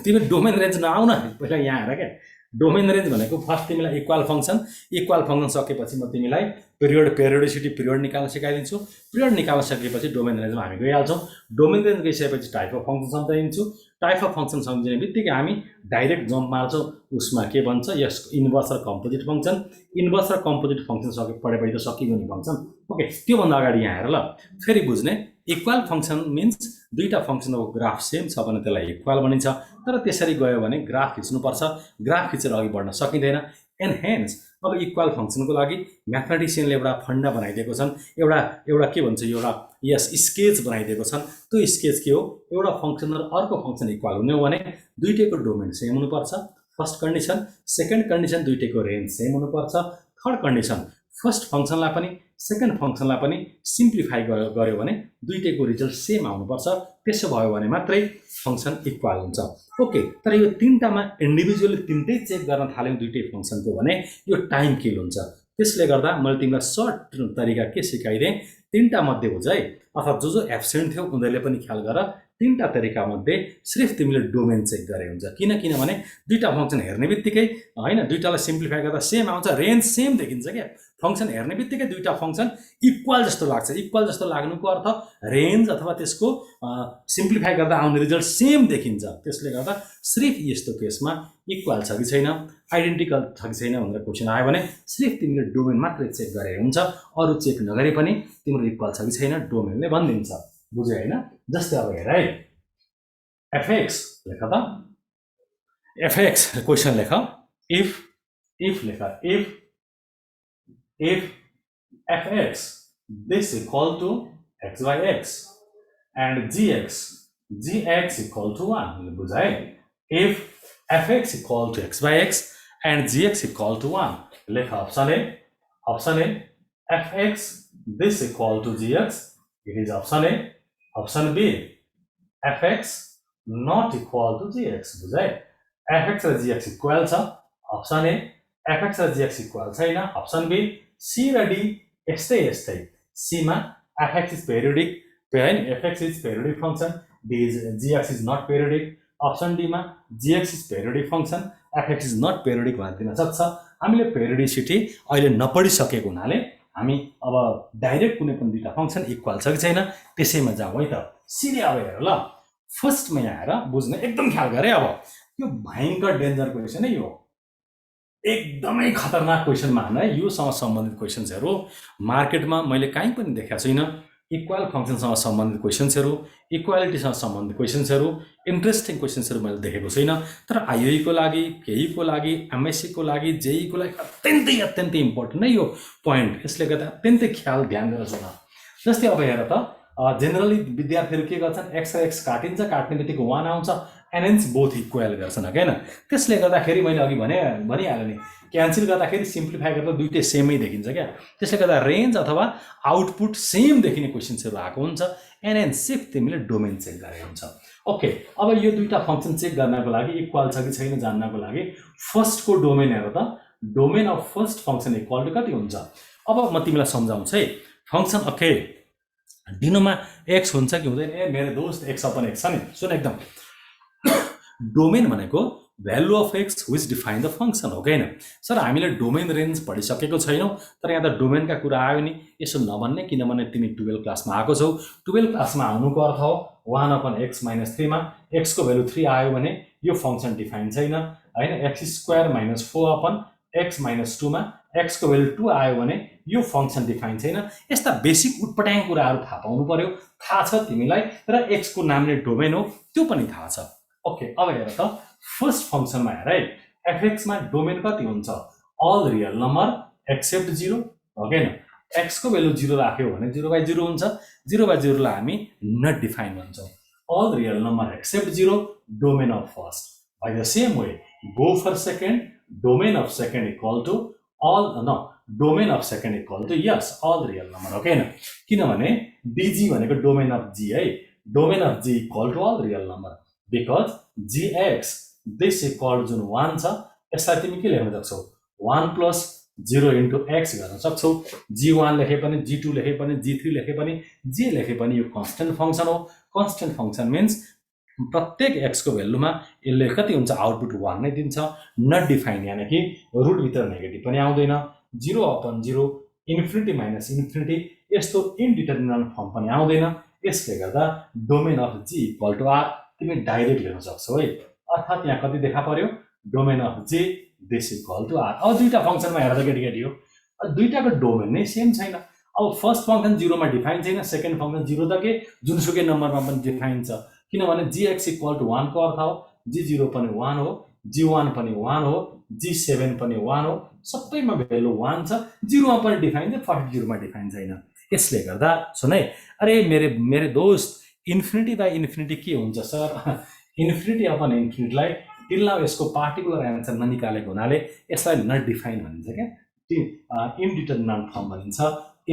तिमी डोमेन रेन्ज नआउन, पहिला यहाँ हेर क्या। डोमेन रेन्ज भनेको फर्स्ट तिमीलाई इक्वल फंक्सन सकेपछि म तिमीलाई पेरियोडिसिटी निकाल्न सिकाइदिन्छु। पिरियड निकाल्न सकेपछि डोमेन रेन्जमा हामी गइहाल्छौँ। डोमेन रेन्ज गइसकेपछि टाइप अफ फंक्सन सम्झिदिन्छु। टाइप अफ फंक्सन सम्झिने बित्तिकै हामी डाइरेक्ट जम्प मार्छौँ, उसमा के भन्छ, यस इन्भर्स र कम्पोजिट फंक्सन। इन्भर्स र कम्पोजिट फंक्सन पढेपछि त सकियो नि फंक्सन। ओके, त्योभन्दा अगाडि यहाँ हेर ल, फेरि बुझ्ने। इक्वल फंक्सन मिन्स दुईटा फंक्सनको ग्राफ सेम छ भने त्यसलाई इक्वल भनिन्छ। तर त्यसरी गयो भने ग्राफ खिच्नुपर्छ, ग्राफ खिचेर अघि बढ्न सकिँदैन। एन्ड हेन्स अब इक्वल फंक्सनको लागि म्याथमेटिसियनले एउटा फन्डा बनाइदिएको छन्, एउटा के भन्छ, एउटा स्केच बनाइदिएको छन्। त्यो स्केच के हो, एउटा फंक्सन र अर्को फंक्सन इक्वल हुने हो भने दुईटैको डोमेन सेम हुनुपर्छ, फर्स्ट कन्डिसन। सेकेन्ड कन्डिसन, दुईटैको रेन्ज सेम हुनुपर्छ। थर्ड कन्डिसन, फर्स्ट फंक्सनलाई पनि सेकेन्ड फङ्सनलाई पनि सिम्प्लिफाई गर्यो भने दुईटैको रिजल्ट सेम आउनुपर्छ। त्यसो भयो भने मात्रै फङ्सन इक्वल हुन्छ। ओके, तर यो तीनटामा इन्डिभिजुअली तीनटै चेक गर्न थाल्यौँ दुईटै फङ्सनको भने यो टाइम किल हुन्छ। त्यसले गर्दा मैले तिमीलाई सर्ट तरिका के सिकाइदिएँ, तीनटा मध्ये बुझ है, अथवा जो एब्सेन्ट थियो उनीहरूले पनि ख्याल गर। तीनटा तरिका मध्ये सिर्फ तिमीले डोमेन चेक गरे हुन्छ। किनभने दुईटा फङ्सन हेर्ने बित्तिकै हैन, दुईटालाई सिम्प्लिफाई गर्दा सेम आउँछ, रेन्ज सेम देखिन्छ क्या। फङ्सन हेर्ने बित्तिकै दुईटा फङ्सन इक्वल जस्तो लाग्छ। इक्वल जस्तो लाग्नुको अर्थ रेन्ज अथवा त्यसको सिम्प्लिफाई गर्दा आउने रिजल्ट सेम देखिन्छ। त्यसले गर्दा सिर्फ यस्तो केसमा इक्वल छ कि छैन, आइडेन्टिकल छ कि छैन भनेर क्वेसन आयो भने सिर्फ तिमीले डोमेन मात्रै चेक गरे हुन्छ। अरू चेक नगरे पनि तिम्रो इक्वल छ कि छैन डोमेनले भनिदिन्छ। बुझ्यो हैन? जस्तै अब हेर है, fx लेख त, fx क्वेसन लेख, if लेख, if fx this equal to x by x and gx equal to 1, बुझ है। if fx equal to x by x and gx equal to 1, लेख option A, fx this equal to gx, it is option A। Option B, fx not equal to gx, बुझ है। fx र gx equal छ, option A। fx र gx equal छैन, option B। C र D यस्तै। C मा fx is periodic, fx is periodic function, gx is not periodic। Option D मा gx is periodic function, fx is not periodic भनेर दिन सक्छ। हामीले पेरियोडिसिटी अहिले नपढिसकेको हुनाले हामी अब डाइरेक्ट कुनै पनि दुईटा फङ्सन इक्वल छ कि छैन त्यसैमा जाउँ है त। सिधै अब हेर ल, फर्स्टमा यहाँ हेर, बुझ्ने एकदम ख्याल गरे। अब यो भयङ्कर डेन्जर क्वेसन है, यो एकदमै खतरनाक क्वेसन मान है। योसँग सम्बन्धित क्वेसन्सहरू मार्केटमा मैले कहीँ पनि देखाएको छैन। इक्वल फङ्सनसँग सम्बन्धित क्वेसन्सहरू, इक्वालिटीसँग सम्बन्धित क्वेसन्सहरू, इन्ट्रेस्टिङ क्वेसन्सहरू मैले देखेको छैन। तर आइओईको लागि, केईको लागि, एमएससीको लागि, जेईको लागि अत्यन्तै इम्पोर्टेन्ट है यो पोइन्ट। यसले गर्दा अत्यन्तै ख्याल ध्यान गरेर सुन। जस्तै अब हेर त, जेनरली विद्यार्थीहरू के गर्छन्, एक्स र एक्स काटिन्छ, काट्ने बित्तिकै 1 आउँछ, एन्ड बोथ इक्वल गर्छन् हैन। त्यसले गर्दाखेरि मैले अघि भनिहालेँ नि, क्यान्सल गर्दाखेरि सिम्प्लिफाई गर्दा दुईटै सेमै देखिन्छ क्या। त्यसले गर्दा रेन्ज अथवा आउटपुट सेम देखिने क्वेसन्सहरू आएको हुन्छ। एन्ड सिर्फ तिमीले डोमेन चेक गरे हुन्छ। ओके, अब यो दुईटा फङ्सन चेक गर्नको लागि, इक्वल छ कि छैन जान्नको लागि फर्स्टको डोमेन हेर त। Domain of first function equal to कति हुन्छ? अब म तिमीलाई सम्झाउँछु है। फङ्सन ओके डिनोमा एक्स हुन्छ कि हुँदैन? मेरो दोस्त एक्स अपन एक्स छ नि, सुन एकदम। डोमेन भनेको value of x which define the function हो होइन। सर हामीले डोमेन रेन्ज पढिसकेको छैनौँ, तर यहाँ त डोमेनका कुरा आयो नि। यसो नभन्ने, किनभने तिमी 12 क्लासमा आएको छौ। 12 क्लासमा आउनुको अर्थ हो 1/x - 3 मा एक्सको भ्यालु 3 आयो भने यो फङ्सन डिफाइन छैन होइन। x² - 4/x - 2 मा एक्सको भ्यालु 2 आयो भने यो फङ्सन डिफाइन छैन। यस्ता बेसिक उटपटाङ कुराहरू थाहा पाउनु पर्यो। थाहा छ तिमीलाई, र एक्सको नामले डोमेन हो त्यो पनि थाहा छ। ओके, अब हेर त, फर्स्ट फङ्सनमा हेर है, एफएक्समा डोमेन कति हुन्छ? अल रियल नम्बर एक्सेप्ट 0 हो कि हैन। एक्सको भ्यालु 0 राख्यो भने 0/0 हुन्छ। 0/0 लाई हामी नट डिफाइन भन्छौँ। All real number except 0, domain of first. By the same way go for second, domain of second equal to domain of second equal to यस अल रियल नम्बर हो कि हैन। किनभने डिजी भनेको डोमेन अफ जी है। Domain of G equal to all real number, because gx this equal जुन 1 छ यसलाई तिमी के लेख्न सक्छौ? 1 + 0 * x गर्न सक्छौ। g1 लेखे पनि, g2 लेखे पनि, g3 लेखे पनि, जे लेखे पनि यो कन्स्टेन्ट फङ्सन हो। कन्स्टेन्ट फङ्सन मिन्स प्रत्येक x को भ्यालुमा यसले कति हुन्छ? आउटपुट 1 नै दिन्छ। नट डिफाइन यानि कि रुटभित्र नेगेटिभ पनि आउँदैन। 0/0, इन्फिनिटी माइनस इन्फिनिटी यस्तो इन्डिटर्मिनेन्ट फर्म पनि आउँदैन। यसले गर्दा domain of g equal to r तिमी डाइरेक्ट लेख्न सक्छौ है। अर्थात् यहाँ कति देखा पर्यो? Domain of g this equal to r। अब दुईटा फङ्सनमा हेर्दा केटी हो, दुईटाको डोमेन नै सेम छैन। अब फर्स्ट फङ्सन 0 मा डिफाइन छैन, सेकेन्ड फङ्सन 0 त के जुनसुकै नम्बरमा पनि डिफाइन छ। किनभने gx इक्वल टु 1 को अर्थ हो g0 पनि 1 हो, g1 पनि 1 हो, g7 पनि 1 हो। सबैमा भ्यालु 1 छ। 0 मा पनि डिफाइन छ, 40 मा डिफाइन छैन। यसले गर्दा सुन है, अरे मेरे दोस्त इन्फिनिटी बाई इन्फिनिटी के हुन्छ सर? इन्फिनिटी अपन इन्फिनिटीलाई टिल्ला यसको पार्टिकुलर एन्सर ननिकालेको हुनाले यसलाई नट डिफाइन भनिन्छ क्या। इन्डिटर्मिनेन्ट फर्म भनिन्छ।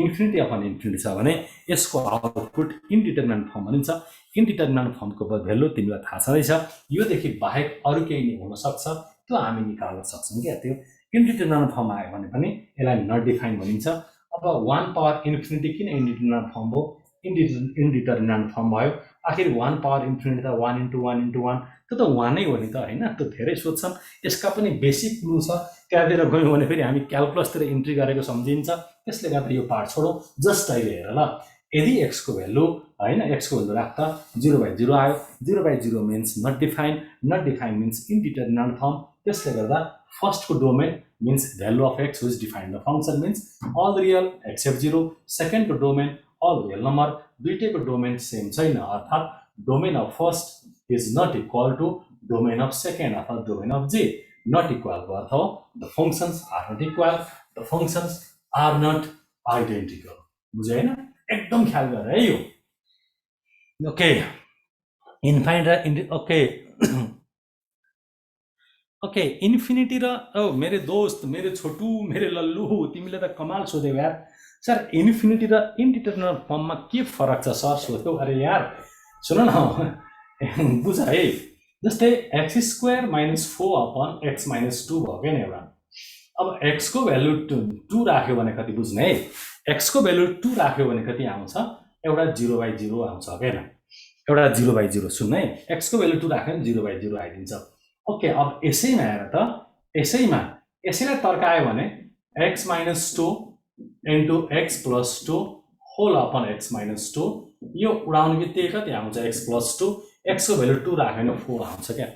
इन्फिनिटी अपन इन्फिनिटी छ भने यसको आउटपुट इन्डिटर्मिनेन्ट फर्म भनिन्छ। इन्डिटर्मिनेन्ट फर्मको भ्यालु तिमीलाई थाहा छँदैछ, योदेखि बाहेक अरू केही हुनसक्छ, त्यो हामी निकाल्न सक्छौँ क्या। त्यो इन्डिटर्मिनेन्ट फर्म आयो भने पनि यसलाई नट डिफाइन भनिन्छ। अब 1 पावर इन्फिनिटी किन इन्डिटर्मिनेन्ट फर्म भयो? इन्डिटर्मिनेन्ट फर्म भयो। आखिर 1 पावर इन्फिनिटी त 1 × 1 × 1 त्यो त 1 नै हो नि त, होइन? त्यो धेरै सोध्छन्। यसका पनि बेसिक क्लु छ, त्यहाँतिर गयौँ भने फेरि हामी क्यालकुलसतिर इन्ट्री गरेको सम्झिन्छ। त्यसले गर्दा यो पार्ट छोडौँ। जस्ट अहिले हेर ल, यदि एक्सको भ्यालु होइन, एक्सको भ्यालु राख्दा 0/0 आयो। 0/0 means not define, not define means indeterminate form. त्यसले गर्दा फर्स्टको domain means value of x which define the function means all real except 0। सेकेन्डको डोमेन अल रियल नम्बर। दुईटैको डोमेन सेम छैन, अर्थात् domain of first is not equal to domain of second अर्थात् domain of g. Not इक्वलको अर्थ हो the functions are not equal, the functions are not identical. बुझ्यो होइन? एकदम ख्याल गरेर है यो। ओके, इन्फाइनाइट र ओके ओके इन्फिनिटी र मेरो दोस्त, मेरो छोटु, मेरो लल्लु, तिमीले त कमाल सोध्यौ यार। सर इन्फिनिटी र इन्डिटर्मिनेन्ट फर्ममा के फरक छ सर सोध्यौ? अरे यार सुन न, बुझ है। जस्तै x² - 4 अपन x - 2 भयो क्या एउटा। अब एक्सको भ्यालु 2 राख्यो भने कति बुझ्ने है? एक्सको भ्यालु 2 राख्यो भने कति आउँछ? एउटा 0/0 आउँछ होइन? एउटा 0/0 सुन है, एक्सको भ्यालु 2 राख्यो भने 0/0 आइदिन्छ। ओके, अब यसैमा हेर त, यसैलाई तर्कायो भने x - 2 × x + 2 whole upon x - 2, यो उडाउने बित्तिकै कति आउँछ? x + 2। एक्सको भ्यालु 2 राख्यो भने 4 आउँछ क्या।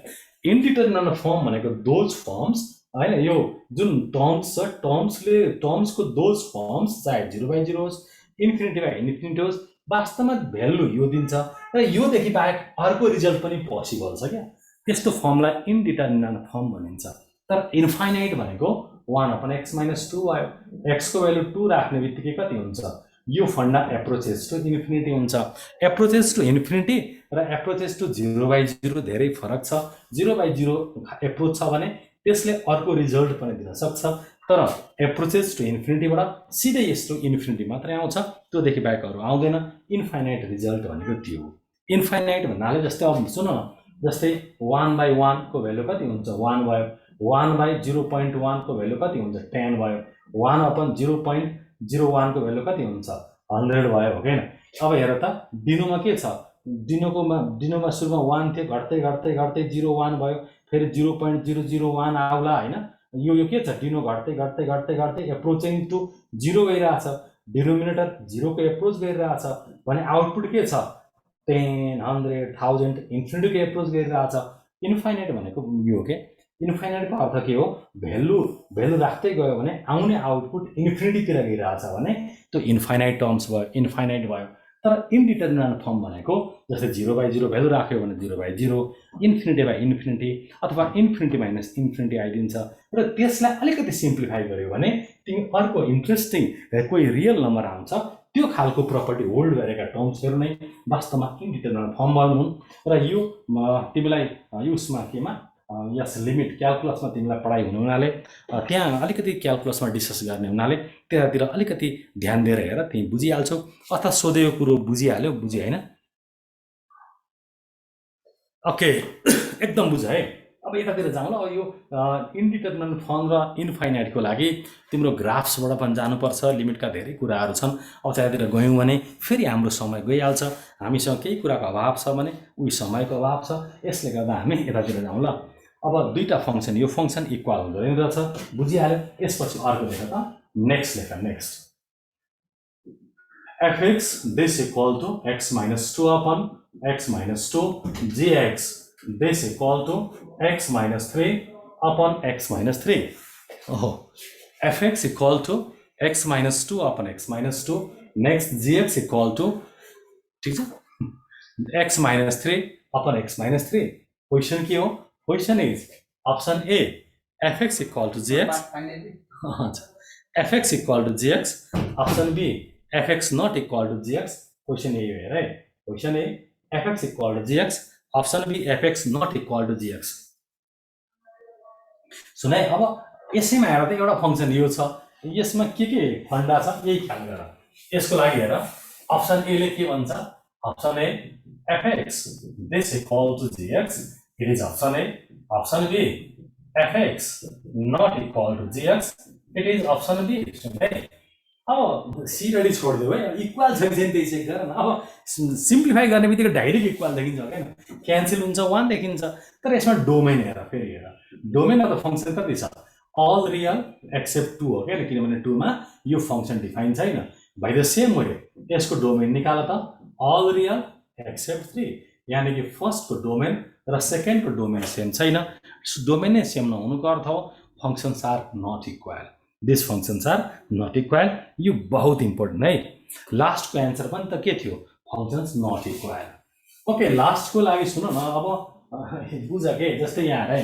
इन्डिटर्मिनेन्ट फर्म भनेको दोज फर्म्स होइन, यो जुन टर्म्स छ, टर्म्सको दोज फर्म्स चाहे 0/0 होस्, इन्फिनिटी होस्, वास्तवमा भ्यालु यो दिन्छ र योदेखि बाहेक अर्को रिजल्ट पनि पोसिबल छ क्या। त्यस्तो फर्मलाई इन्डिटर्मिनेन्ट फर्म भनिन्छ। तर इन्फाइनाइट भनेको 1/x - 2 आयो। एक्सको भ्यालु 2 राख्ने बित्तिकै कति हुन्छ? यो फन्डा एप्रोचेस टु इन्फिनिटी हुन्छ। एप्रोचेस टु इन्फिनिटी र एप्रोचेस टु 0/0 धेरै फरक छ। 0/0 एप्रोच छ भने त्यसले अर्को रिजल्ट पनि दिन सक्छ, तर एप्रोचेस टु इन्फिनिटीबाट सिधै यस्तो इन्फिनिटी मात्रै आउँछ, त्योदेखि बाहेक अरू आउँदैन। इन्फाइनाइट रिजल्ट भनेको त्यो हो। इन्फाइनाइट भन्नाले जस्तै अब सुन न, जस्तै 1/1 को भ्यालु कति हुन्छ? 1 भयो। 1/0.1 को भ्यालु कति हुन्छ? 10 भयो। 1/0.01 को भ्यालु कति हुन्छ? 100 भयो, हो किन? अब हेर त, डिनोमा के छ? डिनोमा सुरुमा 1 थियो, घट्दै घट्दै घट्दै 0.1 भयो, फेरि 0.001 आउला होइन? यो के छ? डिनो घट्दै घट्दै घट्दै घट्दै एप्रोचिङ टु 0 गइरहेछ। डिनोमिनेटर 0 को एप्रोच गरिरहेछ भने आउटपुट के छ? 10, 100, 1000 इन्फिनिटीको एप्रोच गरिरहेछ। इन्फाइनाइट भनेको यो हो के। इन्फाइनाइटको अर्थ के हो? भ्यालु राख्दै गयो भने आउने आउटपुट इन्फिनिटीतिर गइरहेछ भने त्यो इन्फाइनाइट टर्म्स भयो, इन्फाइनाइट भयो। तर इन्डिटर्मिनेन्ट फर्म भनेको जस्तै 0/0 भ्यालु राख्यो भने 0/0, इन्फिनिटी अथवा इन्फिनिटी - इन्फिनिटी आइदिन्छ। र त्यसलाई अलिकति सिम्प्लिफाई गर्यो भने तिमी अर्को इन्ट्रेस्टिङ कोही रियल नम्बर आउँछ, त्यो खालको प्रपर्टी होल्ड गरेका टर्म्सहरू नै वास्तवमा इन्डिटर्मिनेन्ट फर्म हुन्। र यो तिमीलाई उसमा केमा यस लिमिट क्यालकुलसमा तिमीलाई पढाइ हुने हुनाले, त्यहाँ अलिकति क्यालकुलसमा डिस्कस गर्ने हुनाले त्यतातिर अलिकति ध्यान दिएर हेर, तिमी बुझिहाल्छौ। अथवा सोधेको कुरो बुझिहाल्यो, बुझि होइन? ओके, एकदम बुझ है। अब यतातिर जाउँ ल। यो इन्डिटर्मिनेन्ट फर्म र इन्फाइनाइटको लागि तिम्रो ग्राफ्सबाट पनि जानुपर्छ, लिमिटका धेरै कुराहरू छन्। अब त्यतातिर गयौँ भने फेरि हाम्रो समय गइहाल्छ। हामीसँग केही कुराको अभाव छ भने उही समयको अभाव छ। यसले गर्दा हामी यतातिर जाउँ ल। अब दुईटा फङ्सन, यो फङ्सन इक्वल हुँदैन रहेछ, बुझिहाल्यो। यसपछि अर्को लेख त, नेक्स्ट लेख। Next fx this equal to x - 2 upon x - 2, gx this equal to x - 3 upon x - 3. Oh, fx equal to x - 2 upon x - 2. Next gx equal to ठीक छ, x - 3 upon x - 3. Question के हो? Question is option A, fx equal to gx. fx equal to gx. Option B, fx not equal to gx. Question A है, right? Question A, fx equal to gx. Option B, fx not equal to gx. सुन है, अब यसैमा हेर त, एउटा function यो छ, यसमा के फन्डा छ यही ख्याल गर। यसको लागि हेर अप्सन ए ले के भन्छ option A fx this equal to gx it is option A option B fx not equal to gx it is option B है अब सी रेडी छोडिदियो है इक्वल छ कि त्यही चेक गर न अब सिम्प्लिफाई गर्ने बित्तिकै डाइरेक्ट इक्वल देखिन्छ हैन क्यान्सल हुन्छ 1 देखिन्छ तर यसमा डोमेन हेर फेरि हेर डोमेन अफ द फंक्शन कति छ all real except 2 हो के किनभने 2 मा यो फंक्शन डिफाइन छैन बाइ द सेम वे यसको डोमेन निकाल त all real except 3 यानी कि फर्स्ट को डोमेन र सेकेन्ड को डोमेन सेम छैन डोमेन नै सेम नहुनुको अर्थ हो functions are not equal this functions are not equal यो बहुत इम्पोर्टेन्ट है लास्ट को आन्सर पनि त के थियो functions not equal okay last को लागि सुन न अब बुझ के जस्तै यहाँ है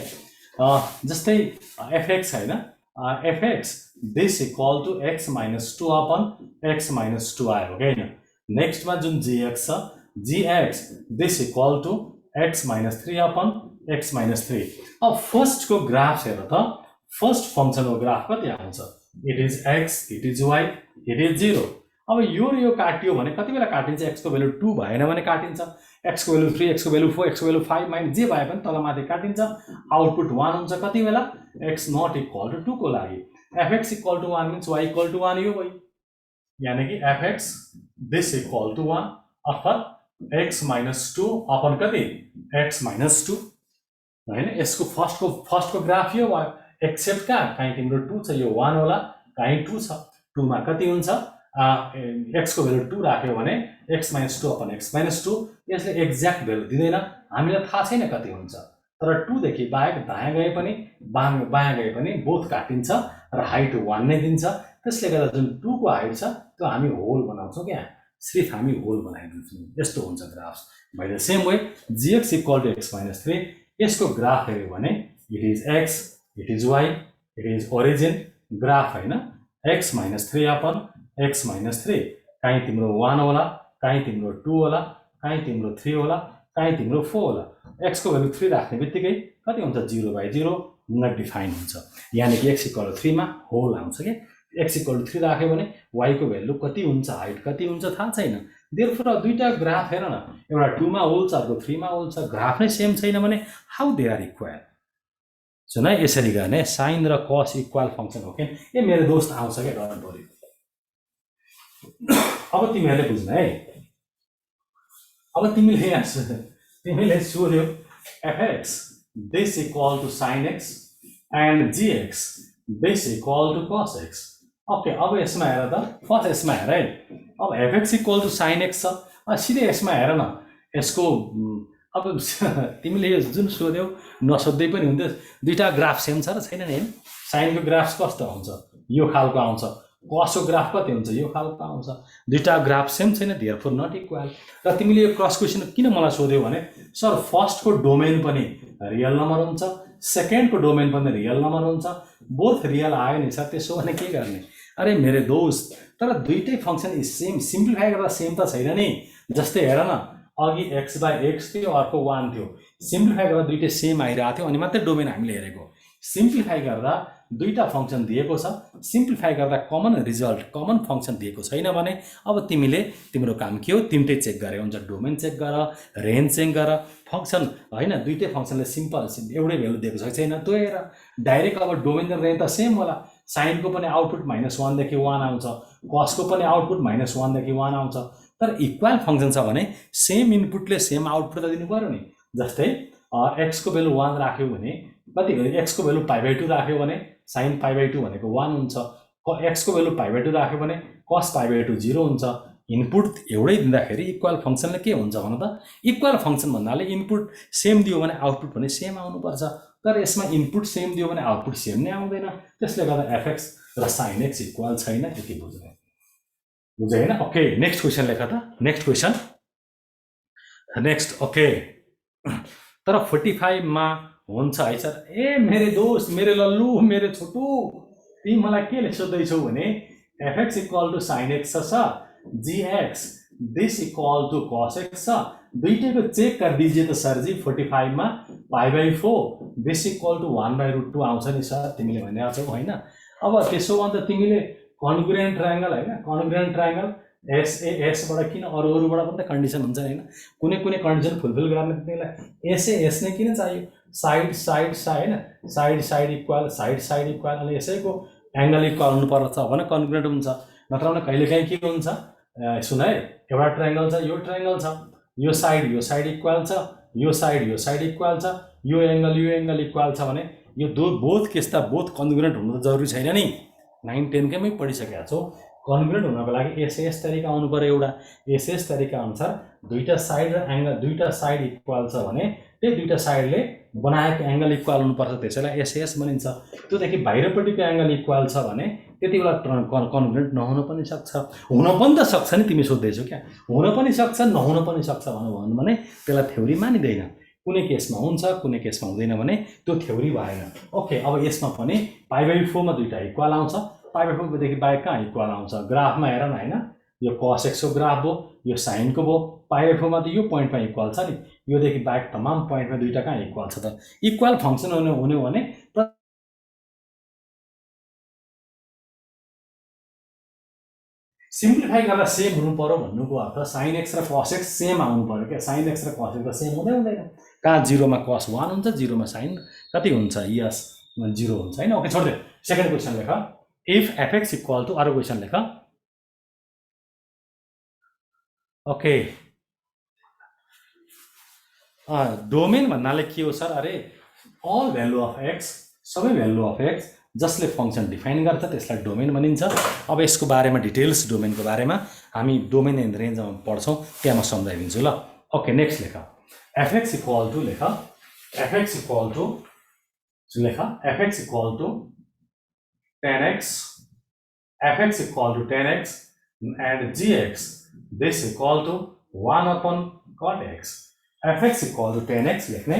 जस्तै fx हैन fx this equal to x minus 2 upon x minus 2 आयो हो हैन नेक्स्ट मा जुन gx छ gx this equal to x minus 3 upon x minus 3 अब फर्स्ट को ग्राफ हेर त फर्स्ट फंक्शन को ग्राफ कति आउँछ it is x it is y it is 0 अब यो काटियो भने कति बेला काटिन्छ x को भ्यालु 2 भएन भने काटिन्छ x को भ्यालु 3 x को भ्यालु 4 x को भ्यालु 5 माइनस जे भए पनि तल माथि काटिन्छ आउटपुट 1 हुन्छ कति बेला x नट इक्वल टु 2 को लागि fx equal to 1 means y equal to 1 यो भयो यानी कि fx दिस इक्वल टु 1 अर्थात x minus 2 अपन कति x minus 2 हैन यसको फर्स्ट को ग्राफ यो भयो एक्सेप्ट कहाँ तिम्रो 2 छ यो 1 होला कहीं 2 छ 2 मा कति हुन्छ x को भ्यालु 2 राख्यो भने x minus 2 upon x minus 2 यसले एक्ज्याक्ट भ्यालु दिदैन हामीलाई थाहा छैन कति हुन्छ तर 2 देखि बाहेक दायाँ गए पनि बायाँ गए पनि बोथ काटिन्छ र हाइट 1 नै दिन्छ त्यसले गर्दा जुन 2 को हाइट छ त्यो हामी होल बनाउँछौं क्या सिर्फ हामी होल बनाइदिन्छौं यस्तो हुन्छ graph by the same way gx equal to x minus 3 यसको ग्राफ हेर्यो भने it is x it is y it is origin graph हैन x minus 3 upon x minus 3 कहीं तिम्रो 1 होला कहीं तिम्रो 2 होला कहीं तिम्रो 3 होला कहीं तिम्रो 4 होला x को भ्यालु 3 राख्ने बित्तिकै कति हुन्छ 0/0 नट डिफाइन हुन्छ यानी कि x इक्वल 3 मा होल आउँछ के x इक्वल 3 राख्यो भने y को भ्यालु कति हुन्छ हाइट कति हुन्छ थाहा छैन देयरफोर दुईटा ग्राफ हेर न एउटा 2 मा होल छ अर्को 3 मा होल छ ग्राफ नै सेम छैन भने हाउ दे आर इक्वल सुन यसरी गर्ने साइन र cos इक्वल फंक्शन हो के ए मेरो दोस्त आउँछ के डोन्ट वरी अब तिमीहरुले बुझ्नु है अब तिमीले सोध्यौ fx this equal to sin x and gx this equal to cos x okay अब यसमा हेर त फर्स्ट यसमा हेर है अब fx equal to sin x छ सिधै यसमा हेर न यसको अब तिमीले यो जुन सोध्यौ नसोध्दै पनि हुन्थ्यो दुईटा ग्राफ सेम छ र छैन नि sin को ग्राफ कस्तो हुन्छ यो खालको आउँछ cos को ग्राफ कति हुन्छ यो खालको आउँछ दुईटा ग्राफ सेम छैन देयरफोर नट इक्वल र तिमीले यो क्रस क्वेशन किन मलाई सोध्यौ भने सर फर्स्ट को डोमेन पनि रियल नम्बर हुन्छ सेकेन्ड को डोमेन पनि रियल नम्बर हुन्छ बोथ रियल आयो नि सर त्यसो भने के गर्ने अरे मेरे दोस्त तर दुईटै फंक्शन सेम सिम्प्लिफाई गर्दा सेम त छैन नि जस्तै हेर न अघि x/x थियो अर्को 1 थियो सिम्प्लिफाई गर्दा दुईटै सेम आइरहेको थियो अनि मात्रै डोमेन हामीले हेरेको सिम्प्लिफाई गर्दा दुईटा फंक्शन दिएको छ सिम्प्लिफाई गर्दा कमन रिजल्ट कमन फंक्शन दिएको छैन भने अब तिमीले तिम्रो काम के हो तिनटै चेक गरे हुन्छ डोमेन चेक गर रेन्ज चेक गर फंक्शन हैन दुईटै फंक्शनले सिम्पल एउटै भ्यालु दिएको छ छैन त्यो हेर डाइरेक्ट अब डोमेन र रेन्ज त सेम होला साइन को पनि आउटपुट -1 देखि 1 आउँछ cos को पनि आउटपुट -1 देखि 1 आउँछ तर इक्वल फंक्शन छ भने सेम इनपुटले सेम आउटपुट त दिनु पर्यो नि जस्तै x को भ्यालु 1 राख्यो भने कति x को भ्यालु π/2 राख्यो भने sin π/2 भनेको 1 हुन्छ x को भ्यालु π/2 राख्यो भने cos π/2 0 हुन्छ इनपुट एउटै दिँदाखेरि इक्वल फंक्शनले के हुन्छ भन त इक्वल फंक्शन भन्नाले इनपुट सेम दियो भने आउटपुट पनि सेम आउनु पर्छ तर यसमा इनपुट सेम दियो भने आउटपुट सेम नै आउँदैन त्यसले गर्दा fx र sin x इक्वल छैन यति बुझ्नु बुझे हैन ओके नेक्स्ट क्वेशन लेख त नेक्स्ट क्वेशन नेक्स्ट ओके तर 45 मा हुन्छ है सर ए मेरे दोस्त मेरे लल्लू मेरे छोटू तिमी मलाई के सोध्दै छौ भने fx equal to sin x छ gx this equal to cos x छ दुईटैको चेक कर दीजिए त सर जी 45 मा π/4 this equal to 1/√2 आउँछ नि सर तिमीले भनेको छौ हैन अब त्यसो भने त तिमीले कन्ग्रुएन्ट ट्रायंगल हैन कन्ग्रुएन्ट ट्रायंगल एसबाट किन अरूबाट पनि त कन्डिसन हुन्छ हैन, कुनै कुनै कन्डिसन फुलफिल गर्ने तिमीलाई एस नै किन चाहियो, साइड साइड साइड हैन, साइड साइड इक्वल अनि यसैको एङ्गल इक्वल हुनुपर्छ भने कन्ग्रुएन्ट हुन्छ, नत्र भने कहिलेकाहीँ के हुन्छ, सुन है, एउटा ट्रायङ्गल छ, यो ट्रायङ्गल छ, यो साइड इक्वल छ, यो साइड इक्वल छ, यो एङ्गल इक्वल छ भने यो बोथ केस त बोथ कन्ग्रुएन्ट हुनु त जरुरी छैन नि। 9 10 कैमै पढिसकेका छौ। कन्ग्रुएन्ट हुनको लागि एस तरिका आउनु पर्यो, एउटा एस तरिका अनुसार दुईटा साइड र एङ्गल दुईटा साइड इक्वल छ भने त्यो दुईटा साइडले बनाएको एङ्गल इक्वल हुनुपर्छ, त्यसैलाई एस भनिन्छ। त्योदेखि बाहिरपट्टिको एङ्गल इक्वल छ भने त्यति बेला कन्ग्रुएन्ट नहुन पनि सक्छ, हुन पनि त सक्छ नि, तिमी सोध्दैछौ क्या, हुन पनि सक्छ नहुन पनि सक्छ भने त्यसलाई थ्योरी मानिँदैन, कुनै केसमा हुन्छ कुनै केसमा हुँदैन भने त्यो थ्योरी भएन। ओके, अब यसमा पनि π/4 मा दुईटा इक्वल आउँछ, π/4 देखि बाहेक कहाँ इक्वल आउँछ, ग्राफमा हेर न हैन, यो cos x को ग्राफ भयो, यो sin को भयो, π/4 मा त यो पोइन्टमा इक्वल छ नि, योदेखि बाहेक तमाम पोइन्टमा दुईटा कहाँ इक्वल छ त, इक्वल फंक्सन हुने भने सिम्प्लिफाई गर्दा सेम हुनु पर्यो भन्नुको अर्थ sin x र cos x सेम आउनु पर्यो क्या, sin x र cos x त सेम हुँदैन, कहाँ 0 मा cos 1 हुन्छ, 0 मा sin कति हुन्छ, यस 0 हुन्छ हैन। ओके, छोड्दे, सेकेन्ड क्वेशन लेख, इफ fx इक्वल टु, अरु क्वेशन लेख। ओके, डोमेन भन्नाले के हो सर, अरे अल भ्यालु अफ एक्स, सबै भ्यालु अफ एक्स जसले फंक्सन डिफाइन गर्छ त्यसलाई डोमेन भनिन्छ। अब यसको बारेमा डिटेल्स डोमेनको बारेमा हामी डोमेन एन्ड रेन्जमा पढ्छौँ, त्यहाँ म सम्झाइदिन्छु ल। ओके, नेक्स्ट लेख, fx इक्वल टु लेख, fx equal to 10x, fx equal to 10x and gx, this equal to 1 cot x, fx equal to 10x लेख्ने,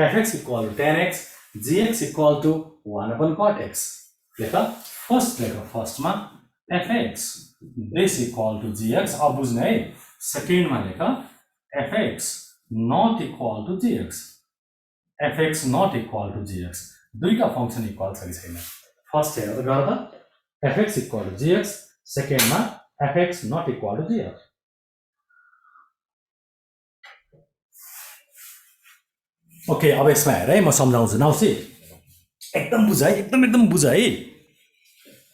fx equal to 10x, gx equal to 1 cot x लेख। First लेख, फर्स्टमा fx this equal to gx, अब बुझ्ने है, सेकेन्डमा लेख fx not equal to gx, fx not equal to gx, दुईटा फंक्सन इक्वल छ कि छैन, फर्स्ट हेरेर गर त, fx इक्वल टु gx, सेकेन्डमा fx not equal to gx। Okay, अब यसमा हेर है, म सम्झाउँछु नाउसी, एकदम बुझ है, एकदम बुझ है।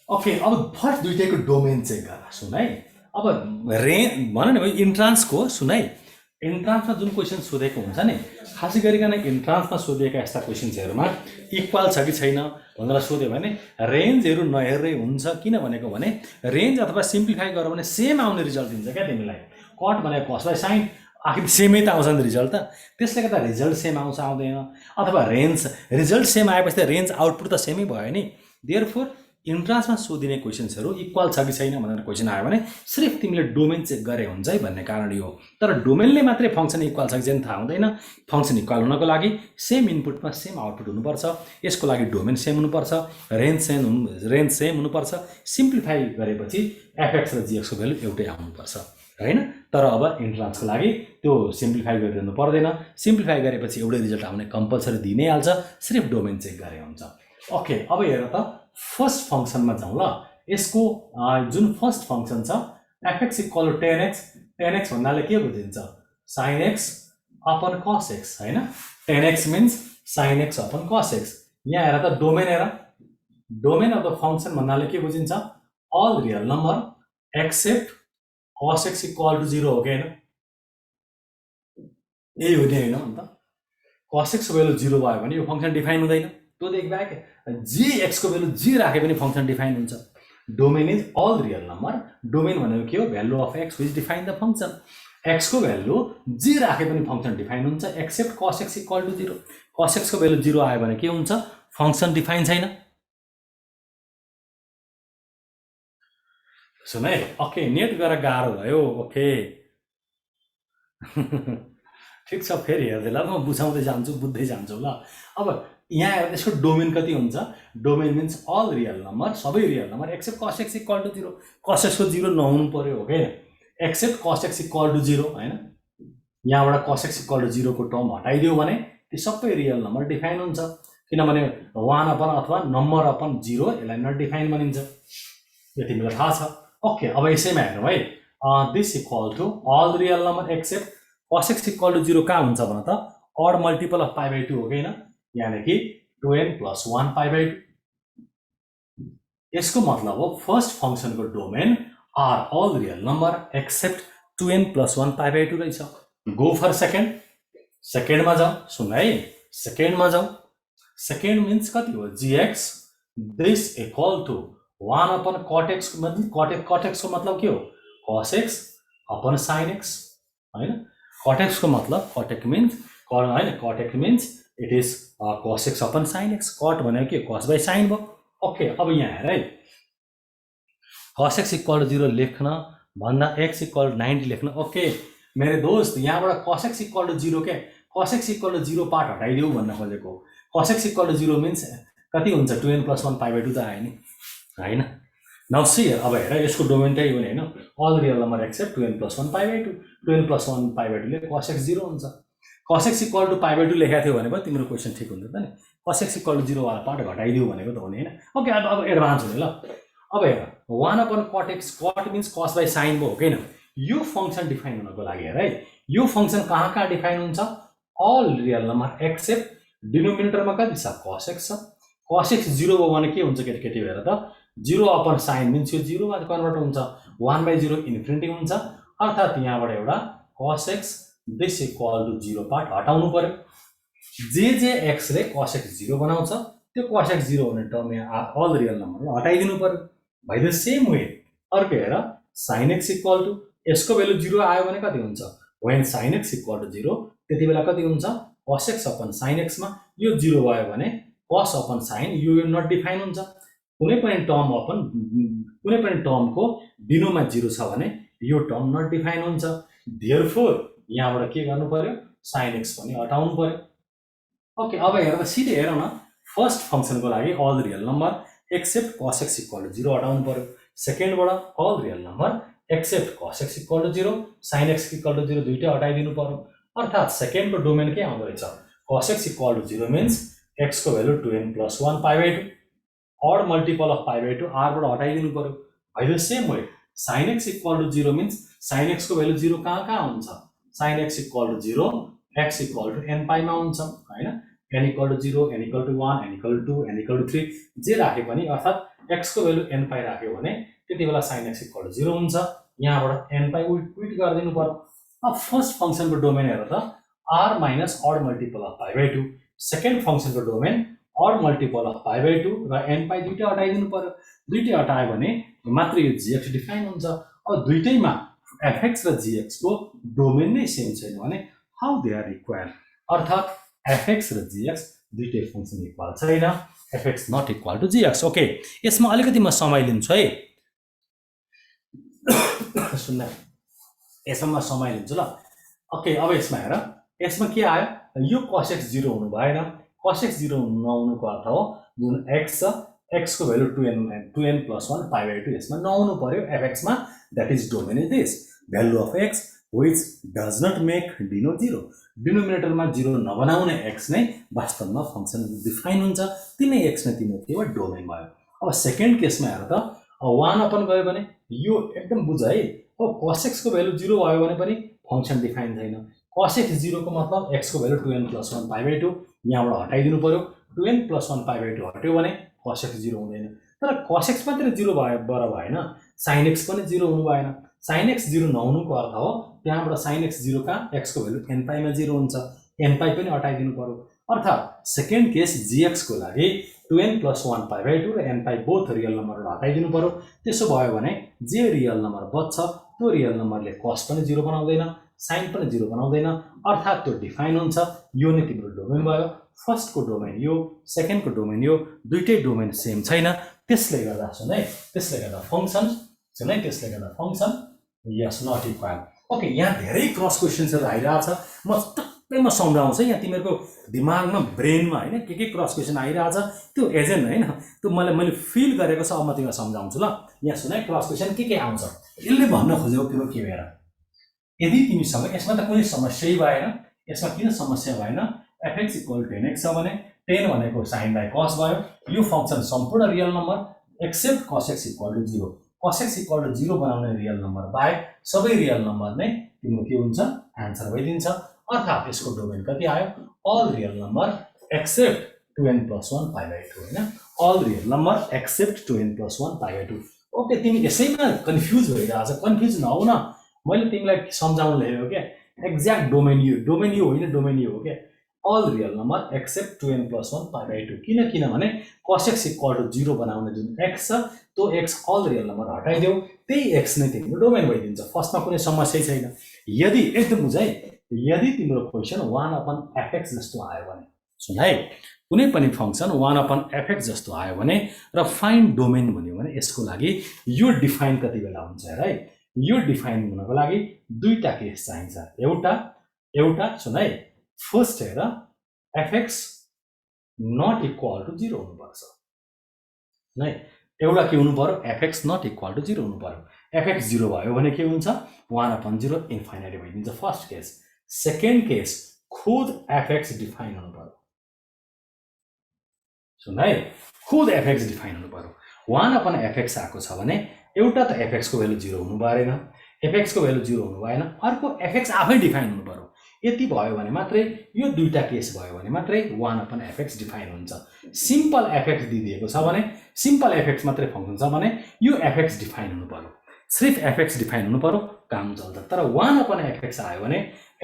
ओके, अब फर्स्ट दुईटैको डोमेन चेक गर, सुन है। अब भन न इन्ट्रान्सको, सुन है, इन्ट्रान्समा जुन क्वेसन सोधेको हुन्छ नि, खासै गरिकन इन्ट्रान्समा सोधिएका यस्ता क्वेसन्सहरूमा इक्वल छ कि छैन भनेर सोध्यो भने रेन्जहरू नहेर्दै हुन्छ, किन भनेको भने रेन्ज अथवा सिम्प्लिफाई गर्यो भने सेम आउने रिजल्ट दिन्छ क्या तिमीलाई, कट भनेको कसलाई साइन, आखिर सेमै त आउँछ नि रिजल्ट त, त्यसले गर्दा रिजल्ट सेम आउँछ आउँदैन, अथवा रिजल्ट सेम आएपछि त रेन्ज आउटपुट त सेमै भयो नि। देयरफोर इन्ट्रान्समा सोधिने क्वेसन्सहरू इक्वल छ कि छैन भनेर क्वेसन आयो भने सिर्फ तिमीले डोमेन चेक गरे हुन्छ है भन्ने कारण यो। तर डोमेनले मात्रै फंक्सन इक्वल छ कि छैन थाहा हुँदैन। फंक्सन इक्वल हुनको लागि सेम इनपुटमा सेम आउटपुट हुनुपर्छ, यसको लागि डोमेन सेम हुनुपर्छ, रेन्ज सेम हुनुपर्छ, सिम्प्लिफाई गरेपछि एफएक्स र जीएक्सको भ्यालु एउटै आउनुपर्छ हैन। तर अब इन्ट्रान्सको लागि त्यो सिम्प्लिफाई गरिरहनु पर्दैन, सिम्प्लिफाई गरेपछि एउटै रिजल्ट आउने कम्पलसरी दिइ नै हाल्छ, सिर्फ डोमेन चेक गरे हुन्छ। ओके, अब हेर त फर्स्ट फंक्सनमा जाउँ ल। यसको जुन फर्स्ट फंक्सन छ fx इक्वल टु 10x भन्नाले के बुझिन्छ, sin x upon cos x हैन। 10x means sin x upon cos x। यहाँ हेर त डोमेन हेर, डोमेन अफ द फंक्सन भन्नाले के बुझिन्छ, all real number except cos x equal to 0 हो कि हैन, यही हो नि हैन। अन्त cos x को भ्यालु 0 भयो भने यो फंक्सन डिफाइन हुँदैन, त्यो देखि बाहेक gx को भ्यालु g राखे पनि फंक्सन डिफाइन हुन्छ। Domain is all real number, domain भनेको के हो, value of x which define the function. x को भ्यालु g राखे पनि फंक्सन डिफाइन हुन्छ except cos x equal to 0। cos x को भ्यालु 0 आयो भने के हुन्छ, फंक्सन डिफाइन छैन। सुन है, ओके नेट गरेर गाह्रो भयो। ओके ठिक छ, फेरि हेर्दै ल, म बुझाउँदै जान्छु, बुझ्दै जान्छु ल। अब यहाँ हेर्दा यसको डोमेन कति हुन्छ, domain means all real number, सबै real number except cos x equal to 0। cos x को 0 नहुनु पर्यो हो कि, except cos x equal to 0 हैन। यहाँबाट cos x इक्वल टु 0 को टर्म हटाइदियो भने ती सबै रियल नम्बर डिफाइन हुन्छ, किनभने 1 अपन अथवा नम्बर अपन 0 यसलाई नट डिफाइन भनिन्छ, यो तिमीलाई थाहा छ। ओके, अब यसैमा हेरौँ है, this equal to all real number except cos x equal to 0 कहाँ हुन्छ भन त odd multiple of pi by 2 हो कि होइन यानी कि 2n प्लस 1 पाई बाई 2 यसको मतलब हो फर्स्ट फंक्शनको domain are all real number except 2n plus 1 pi by 2 रहेछ गो फर सेकेन्डमा जाउँ सुन है सेकेन्डमा जाउँ सेकेन्ड मिन्स कति हो gx this equal to 1 upon cot x cot x को मतलब के हो cos x upon sin x हैन cot x को मतलब cot x means it is cos x upon sin x cot भनेको के cos by sin भयो ओके अब यहाँ हेर है cos x इक्वल टु 0 लेख्न भन्दा x इक्वल टु 90 लेख्न ओके मेरो दोस्त यहाँबाट cos x इक्वल टु 0 के cos x equal to 0 part हटाइदेऊ भन्न खोजेको cos x equal to 0 means कति हुन्छ 2n प्लस 1 पाई बाई 2 त आयो नि हैन नाउ सी अब हेर यसको डोमेन त्यही हो नि हैन all real number except 2n plus 1 pi by 2 2n plus 1 pi by 2 ले cos x 0 हुन्छ cos x equal to pi by 2 लेखेको थियो भने पो तिम्रो क्वेशन ठीक हुन्थ्यो त नि cos x इक्वल टु 0 वाला पार्ट घटाइदियो भनेको त हो नि हैन ओके अब एडभान्स हुने ल अब हेर 1 upon cot x cot means cos by sin भयो हैन यो फंक्सन डिफाइन हुनको लागि हेर है यो फंक्सन कहाँ डिफाइन हुन्छ अल रियल नम्बर एक्सेप्ट डिनोमिनेटरमा कति छ cos x छ cos x 0 भयो भने के हुन्छ केटी हेर त 0 अपन sin मिन्स यो 0 मा कन्भर्ट हुन्छ 1 by 0 इन्फिनिटी हुन्छ अर्थात यहाँबाट एउटा cos x this equal to 0 part हटाउनु पर्यो जे x ले cos x 0 बनाउँछ त्यो cos x 0 हुने टर्म यहाँ अल रियल नम्बर हटाइदिनु पर्यो बाइ द सेम वे अर्को हेर sin x इक्वल टु यसको भ्यालु 0 आयो भने कति हुन्छ when sin x equal to 0 त्यति बेला कति हुन्छ cos x upon sin x मा यो 0 भयो भने cos अपन sin यो नट डिफाइन हुन्छ कुनै पनि टर्मको डिनोमा 0 छ भने यो टर्म नट डिफाइन हुन्छ देयरफोर यहाँबाट के गर्नु पर्यो sin x पनि हटाउनु पर्यो ओके अब हेर त सिधै हेर न फर्स्ट फंक्सनको लागि all real number except cos x equal to 0 हटाउनु पर्यो सेकेन्डबाट all real number except cos x equal to 0 sin x equal to 0 दुईटै हटाइदिनु पर्यो अर्थात सेकेन्डको डोमेन के आउँदो रहेछ cos x equal to 0 means x को भ्यालु 2n plus 1 pi by 2 odd multiple of pi by 2 r बाट हटाइदिनु पर्यो by the same way sin x equal to 0 means sin x को भ्यालु 0 कहाँ हुन्छ sin x equal to 0 x equal to n pi मा हुन्छ हैन n equal to 0 n equal to 1 n equal to 2 n equal to 3 जे राखे पनि अर्थात x को भ्यालु n पाई राख्यो भने त्यति बेला sin x इक्वल टु 0 हुन्छ यहाँबाट n पाई उल्ट गरिदिनु पर्यो अब फर्स्ट फंक्सनको डोमेन हेर त r minus odd multiple of pi by 2 second फंक्सनको domain odd multiple of pi by 2 र n पाई दुईटै हटाइदिनु पर्यो दुईटै हटायो भने मात्र यो gx डिफाइन हुन्छ अब दुईटैमा fx र gx को डोमेन नै सेम छैन भने हाउ दे आर इक्वल अर्थात fx र gx दुईटै फंक्सन इक्वल छैन fx not equal to gx okay यसमा अलिकति म समय लिन्छु है सुन्न यसमा म समय लिन्छु ल ओके अब यसमा हेर यसमा के आयो यो cos x 0 हुनु भएन cos x 0 नहुनुको अर्थ हो जुन x छ x को भ्यालु 2n प्लस 1 पाई बाई 2 यसमा नहुनु पर्यो fx मा that is domain is this value of x which does not make डिनो 0 डिनोमिनेटरमा 0 नबनाउने x नै वास्तवमा फंक्सन डिफाइन हुन्छ तिनै x नै तिम्रो के भयो डोमेन भयो अब सेकेन्ड केसमा हेर त 1 अपन गयो भने यो एकदम बुझ है अब cos x को भ्यालु 0 भयो भने पनि फंक्सन डिफाइन छैन cos x 0 को मतलब x को भ्यालु 2n प्लस 1 पाई बाई 2 यहाँबाट हटाइदिनु पर्यो 2n प्लस 1 पाई बाई 2 हट्यो भने cos x 0 हुँदैन तर cos x मात्र 0 बर भएन sin x पनि 0 हुनु भएन sin x 0 नहुनुको अर्थ हो त्यहाँबाट sin x 0 का x को भ्यालु n पाई मा 0 हुन्छ n पाई पनि हटाइदिनु पर्यो अर्थात सेकेन्ड केस gx को लागि 2n प्लस 1 पाई बाई 2 र n पाई बोथ रियल नम्बरबाट हटाइदिनु पर्यो त्यसो भयो भने जे रियल नम्बर बच्छ त्यो रियल नम्बरले cos पनि 0 बनाउँदैन sin पनि 0 बनाउँदैन अर्थात त्यो डिफाइन हुन्छ यो नै तिम्रो डोमेन भयो फर्स्ट को डोमेन यो सेकेन्ड को डोमेन यो दुईटै डोमेन सेम छैन त्यसले गर्दा सुन है त्यसले गर्दा फंक्सन यस नट इक्वल ओके यहाँ धेरै क्रस क्वेशन्सहरु आइराछ म टक्कैमा सम्झाउँछु यहाँ तिमीहरुको दिमागमा ब्रेनमा हैन के क्रस क्वेशन आइराछ त्यो एजेन्ट हैन त्यो मैले फिल गरेको छ अब म तिमीलाई सम्झाउँछु ल यहाँ सुन है क्रस क्वेशन के आउँछ यसले भन्न खोजेको तिम्रो के हेर यदि तिमीसँग यसमा त कुनै समस्यै भएन यसमा किन समस्या भएन fx इक्वल 10x छ भने 10 भनेको sin बाइ cos भयो यो फंक्सन सम्पूर्ण real number except cos x equal to 0 cos x equal to 0 बनाउने रियल नम्बर बाहेक सबै रियल नम्बर नै तिम्रो के हुन्छ आन्सर भइदिन्छ। अर्थात् यसको डोमेन कति आयो all real number except 2n + 1 π/2 हैन all real number except 2n + 1 π/2। Okay तिमी यसैमा कन्फ्युज भइरहेछ कन्फ्युज नहौ न मैले तिमीलाई सम्झाउन ल्याएको के एक्ज्याक्ट डोमेन यो होइन डोमेन यो हो के all real number except 2n + 1 π/2 किनभने cos x इक्वल टु 0 बनाउने जुन x छ त्यो x अल रियल नम्बर हटाइदेऊ त्यही x नै तिम्रो डोमेन भइदिन्छ। फर्स्टमा कुनै समस्या छैन। यदि एकदम बुझ है यदि तिम्रो क्वेसन 1/fx जस्तो आयो भने सुन है कुनै पनि फंक्सन 1/fx जस्तो आयो भने र फाइन्ड डोमेन भन्यो भने यसको लागि यो डिफाइन कति बेला हुन्छ है यो डिफाइन हुनको लागि दुईटा केस चाहिन्छ। एउटा सुन है फर्स्ट हेर fx नट इक्वल टु 0 हुनुपर्छ है एउटा के हुनु पर्यो fx नट इक्वल टु 0 हुनु पर्यो। fx 0 भयो भने के हुन्छ 1/0 इन्फाइनाइट भइदिन्छ फर्स्ट केस। सेकेन्ड केस खुद fx डिफाइन हुनु पर्यो सुन है खुद fx डिफाइन हुनु पर्यो। 1/fx आएको छ भने एउटा त fx को भ्यालु 0 हुनु भएन fx को भ्यालु 0 हुनु भएन अर्को fx आफै डिफाइन हुनु पर्यो। यति भयो भने मात्रै यो दुईटा केस भयो भने मात्रै 1/fx डिफाइन हुन्छ। सिम्पल fx दिएको छ भने सिम्पल fx मात्रै फंक्सन छ भने यो fx डिफाइन हुनु पर्यो सिर्फ fx डिफाइन हुनु पर्यो काम चल्छ। तर 1/fx आयो भने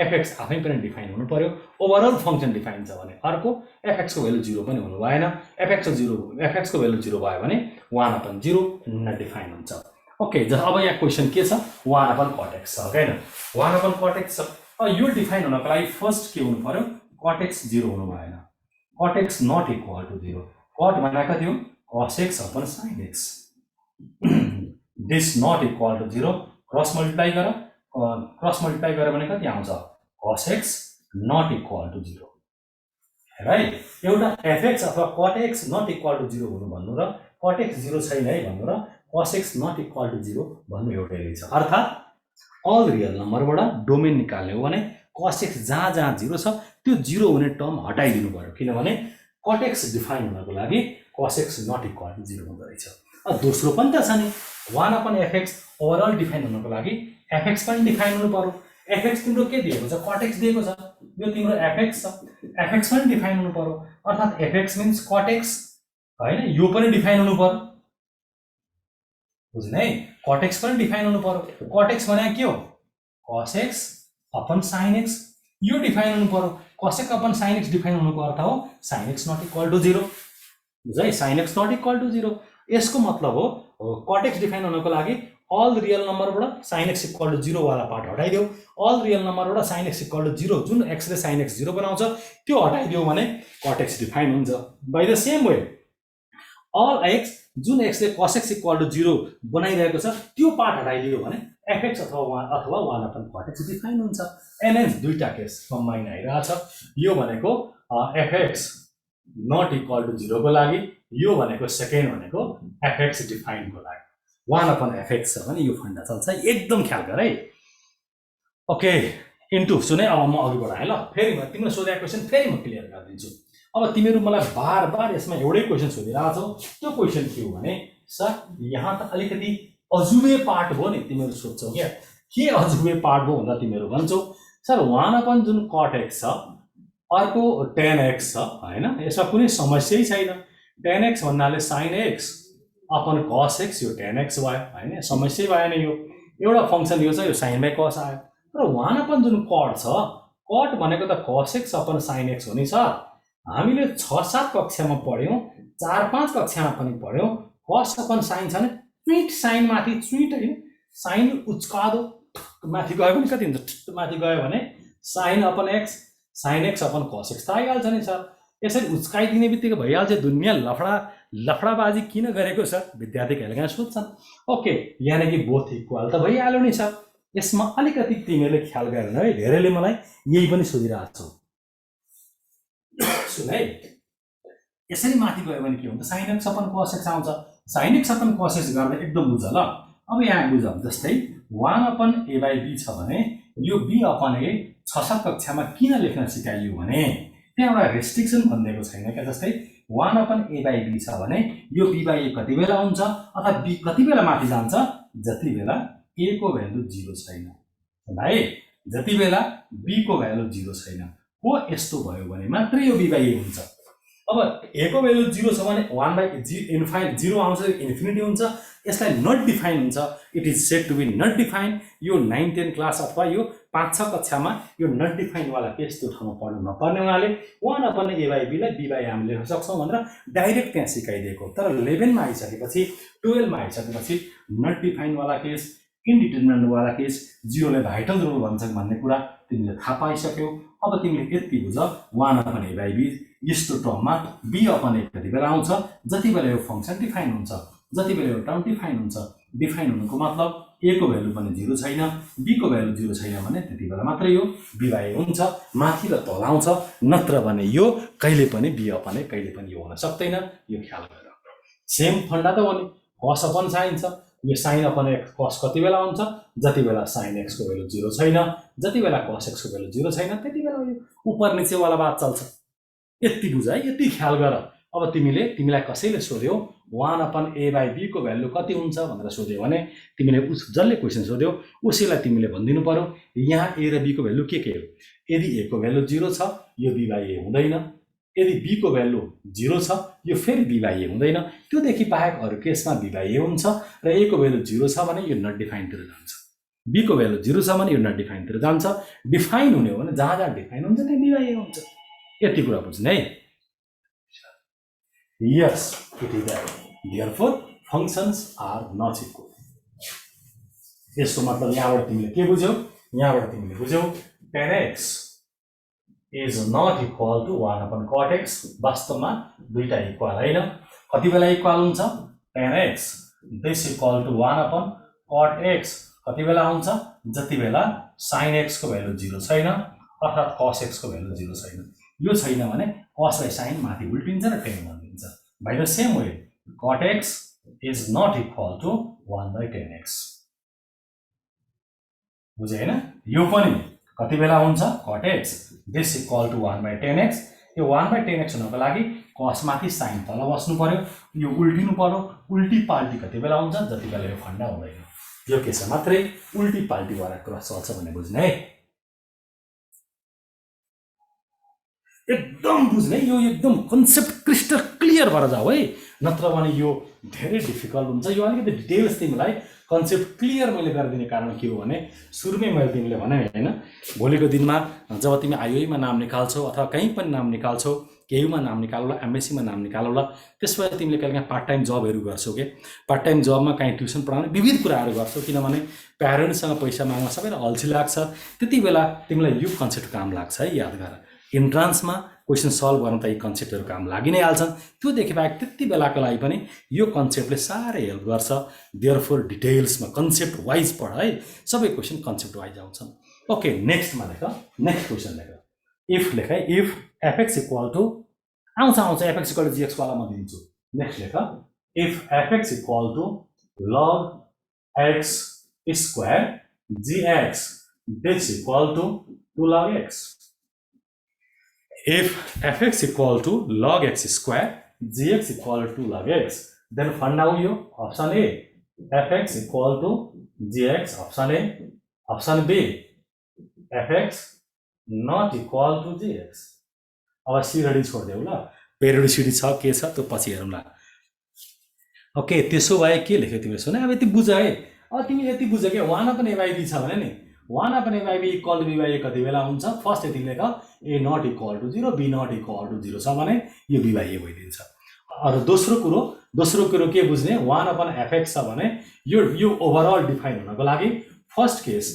fx आफै पनि डिफाइन हुनु पर्यो ओभरअल फंक्सन डिफाइन छ भने अर्को fx को भ्यालु 0 पनि हुनु भएन fx को भ्यालु 0 भयो भने 1/0 डिफाइन हुन्छ। ओके अब यहाँ क्वेशन के छ 1/cot x छ हैन 1/cot x छ यो डिफाइन हुनको लागि फर्स्ट के हुनु पर्यो cot x 0 हुनु भएन cot x not equal to 0 cot भनेको थियो cos x / sin x दिस not equal to 0 cross multiply गर भने कति आउँछ cos x not equal to 0 right. एउटा fx अथवा cot x not equal to 0 हुनु भन्नु र cot x 0 छैन है भन्नु र cos x not equal to 0 भन्नु एउटै रहेछ। अर्थात् अल रियल नम्बरबाट डोमेन निकाल्ने हो भने cos x जहाँ 0 छ त्यो 0 हुने टर्म हटाइदिनु पर्यो किनभने cot x डिफाइन हुनको लागि cos x not equal to 0 हुँदो रहेछ। दोस्रो पनि त छ नि 1/fx ओभरअल डिफाइन हुनको लागि fx पनि डिफाइन हुनु पर्यो। fx तिम्रो के दिएको छ cot x दिएको छ यो तिम्रो fx छ fx पनि डिफाइन हुनु पर्यो अर्थात् fx मिन्स cot x हैन यो पनि डिफाइन हुनु पर्यो बुझ्नु है cot x पनि डिफाइन हुनु पर्यो। cot x भने के हो cos x / sin x यो डिफाइन हुनु पर्यो cos x / sin x define हुनुको अर्थ हो sin x not equal to 0 बुझ है sin x not equal to 0 यसको मतलब हो cot x डिफाइन हुनको लागि अल रियल नम्बरबाट sin x इक्वल टु 0 वाला पार्ट हटाइदेऊ अल रियल नम्बरबाट sin x इक्वल टु 0 जुन x ले sin x 0 बनाउँछ त्यो हटाइदेऊ भने cot x डिफाइन हुन्छ। By the same way all x जुन x ले cos x इक्वल टु 0 बनाइरहेको छ त्यो पार्ट हटाइदियो भने fx अथवा 1/cot x डिफाइन हुन्छ। एनएन दुईटा केस कम्बाइन आइरहेछ यो भनेको fx नट इक्वल टु 0 को लागि यो भनेको सेकेन्ड भनेको fx डिफाइन को लागि 1/fx छ भने यो फन्डा चल्छ एकदम ख्याल गर है। ओके इन्टु सुने अब म अघि बढाएँ ल फेरि म तिम्रो सोधेको क्वेशन फेरि म क्लियर गरिदिन्छु। अब तिमीहरू मलाई बार यसमा एउटै क्वेशन सोधिरहेछौ त्यो क्वेशन के हो भने सर यहाँ त अलिकति अजुबे पार्ट भयो नि तिमीहरू सोध्छौ के अजुबे पार्ट भयो भन्दा तिमीहरू भन्छौ सर 1/ जुन cot x छ अर्को tan x छ हैन यसमा कुनै समस्यै छैन tan x भन्नाले sin x / cos x यो tan x भयो हैन समस्यै भएन यो एउटा फंक्सन यो छ यो sin / cos आयो। तर 1/ जुन cot छ cot भनेको त cos x / sin x हो नि सर हामीले 6-7 कक्षामा पढ्यौं 4-5 कक्षामा पनि पढ्यौं cos / sin छ नि ट्विट sin माथि ट्विट हैन sin उच्कादो माथि गयो भने कति हुन्छ माथि गयो भने sin / x sin x / cos x त आइहाल्छ नि सर। यसरी उच्काइदिने बित्तिकै भइहाल्छ दुनिया लफडाबाजी किन गरेको सर विद्यार्थीहरूले यहाँ सोध्छन्। ओके यानी कि बोथ इक्वल त भइहाल्यो नि सर। यसमा अलिकति तिमीहरूले ख्याल गरेन है धेरैले मलाई यही पनि सोधिरहेछौ सुन है यसरी माथि गयो भने के हुन्छ sin x / cos x आउँछ sin x / cos x गर्दा एकदम बुझ ल। अब यहाँ बुझौँ जस्तै 1/a/b छ भने यो b/a 6-7 कक्षामा किन लेख्न सिकाइयो भने त्यहाँ एउटा रेस्ट्रिक्सन भनिदिएको छैन क्या जस्तै 1 अपन a by b छ भने यो b by a कति बेला हुन्छ अथवा b कति बेला माथि जान्छ जति बेला a को भ्यालु 0 छैन है जति बेला b को भ्यालु 0 छैन हो यस्तो भयो भने मात्र यो b by a हुन्छ अब a को भ्यालु 0 छ भने 1 by इन्फाइनाइट 0 आउँछ इन्फिनिटी हुन्छ यसलाई नट डिफाइन हुन्छ it is said to be not define यो 9 10 क्लास अथवा यो 5 6 कक्षामा यो नट डिफाइन वाला केस त्यो ठाउँमा पढ्नु नपर्ने हुनाले 1 अपन a by b लाई b by हामीले लेख्न सक्छौं भनेर डाइरेक्ट त्यहाँ सिकाइदिएको तर 11 मा आइसकेपछि 12 मा आइसकेपछि नट डिफाइन वाला केस इन्डिटरमिनेट वाला केस 0 ले भाइटल रोल भन्छन् भन्ने कुरा तिमीले थाहा पाइसक्यौ अब तिमीले यति बुझ 1 अपन a by b यस्तो टर्ममा b अपन a कति बेला आउँछ जति बेला यो फंक्सन डिफाइन हुन्छ जति बेला यो टर्म डिफाइन हुन्छ डिफाइन हुनुको मतलब a को भ्यालु पनि 0 छैन b को भ्यालु 0 छैन भने त्यति बेला मात्र यो b by a हुन्छ माथि र तल आउँछ नत्र भने यो कहिले पनि b अपन a कहिले पनि यो हुन सक्दैन यो ख्याल गर सेम फन्डा त हो नि cos अपन sin छ यो sin अपन x cos कति बेला हुन्छ जति बेला sin x को भ्यालु 0 छैन जति बेला cos x को भ्यालु 0 छैन त्यति बेला यो उपर नीचे वाला बात चल्छ यति बुझ है यति ख्याल गर अब तिमीलाई कसैले सोध्यो 1 अपन a by b को भ्यालु कति हुन्छ भनेर सोध्यो भने तिमीले उस जसले क्वेशन सोध्यो उसैलाई तिमीले भनिदिनु पर्यो यहाँ a र b को भ्यालु के हो यदि a को भ्यालु 0 छ यो b by a हुँदैन यदि b को भ्यालु 0 छ यो फेरि b by a हुँदैन त्यो देखि बाहेक अरु केसमा b by a हुन्छ र a को भ्यालु 0 छ भने यो नट डिफाइन तिर जान्छ b को भ्यालु 0 छ भने यो नट डिफाइन तिर जान्छ डिफाइन हुने हो भने जहाँ जहाँ डिफाइन हुन्छ त्यही b by a हुन्छ यति कुरा बुझ्नु है Yes, it is that. Therefore, functions are not equal. यसको मतलब यहाँबाट तिमीले के बुझ्यौ यहाँबाट तिमीले बुझ्यौ tan x is not equal to 1 upon cot x वास्तवमा दुईटा इक्वल हैन कति बेला इक्वल हुन्छ tan x this equal to 1 upon cot x कति बेला हुन्छ जति बेला sin x को भ्यालु 0 छैन अर्थात cos x को भ्यालु 0 छैन यो छैन भने cos by sin माथि उल्टिन्छ र tan बन्छ by the same way cot x is not equal to 1 by tan x बुझे हैन यो पनि कति बेला हुन्छ cot x this equal to 1 by tan x यो 1 by tan x हुनको लागि cos माथि sin तल बस्नु पर्यो यो उल्टिनु पर्यो उल्टी पाल्टी कति बेला हुन्छ जति बेला यो फन्डा हुँदैन यो केसमा मात्रै उल्टी पाल्टी वाला कुरा चल्छ भन्ने बुझ्नु है एकदम बुझ्ने यो एकदम कन्सेप्ट क्रिस्टल क्लियर भएर जाऊ है नत्र भने यो धेरै डिफिकल्ट हुन्छ यो अलिकति डिटेल्स तिमीलाई कन्सेप्ट क्लियर मैले गरिदिने कारण के हो भने सुरुमै मैले तिमीले भने हैन भोलिको दिनमा जब तिमी आईओईमा नाम निकाल्छौ अथवा कहीँ पनि नाम निकाल्छौ केयुमा नाम निकालौला एमएससीमा नाम निकालौला त्यसपछि तिमीले कहिले पार्ट टाइम जबहरू गर्छौ के पार्ट टाइम जबमा कहीँ ट्युसन पढाउने विविध कुराहरू गर्छौ किनभने प्यारेन्ट्ससँग पैसा माग्न सबैलाई अल्छी लाग्छ त्यति बेला तिमीलाई यो कन्सेप्ट काम लाग्छ है याद गर इन्ट्रान्समा क्वेशन सल्भ गर्न त यी कन्सेप्टहरू काम लागि नै हाल्छन् त्यो देखि बाहेक त्यति बेलाको लागि पनि यो कन्सेप्टले साह्रै हेल्प गर्छ देयरफोर डिटेल्समा कन्सेप्ट वाइज पढ है सबै क्वेशन कन्सेप्ट वाइज आउँछन् ओके नेक्स्टमा लेख नेक्स्ट क्वेशन लेख इफ लेख है इफ fx इक्वल टु आउँछ fx इक्वल टु gx वाला म दिन्छु नेक्स्ट लेख if fx equal to log x square gx this equal to 2 log x if fx equal to log x square gx equal to log x then find out your option A fx equal to gx option A option B fx not equal to gx अब सिरडी छोड देऊ ल periodicity छ के छ त्यो पछि हेरौँला okay त्यसो भए के लेख्यो तिमीले सुन अब यति बुझ है अब तिमीले यति बुझ के 1 अपन a by b छ भने नि 1 अपन a by b equal to b by a कति बेला हुन्छ फर्स्ट यति लेख a not equal to 0 b not equal to 0 छ भने यो b by a भइदिन्छ अरु दोस्रो कुरो के बुझ्ने 1 अपन fx छ भने यो ओभरअल डिफाइन हुनको लागि फर्स्ट केस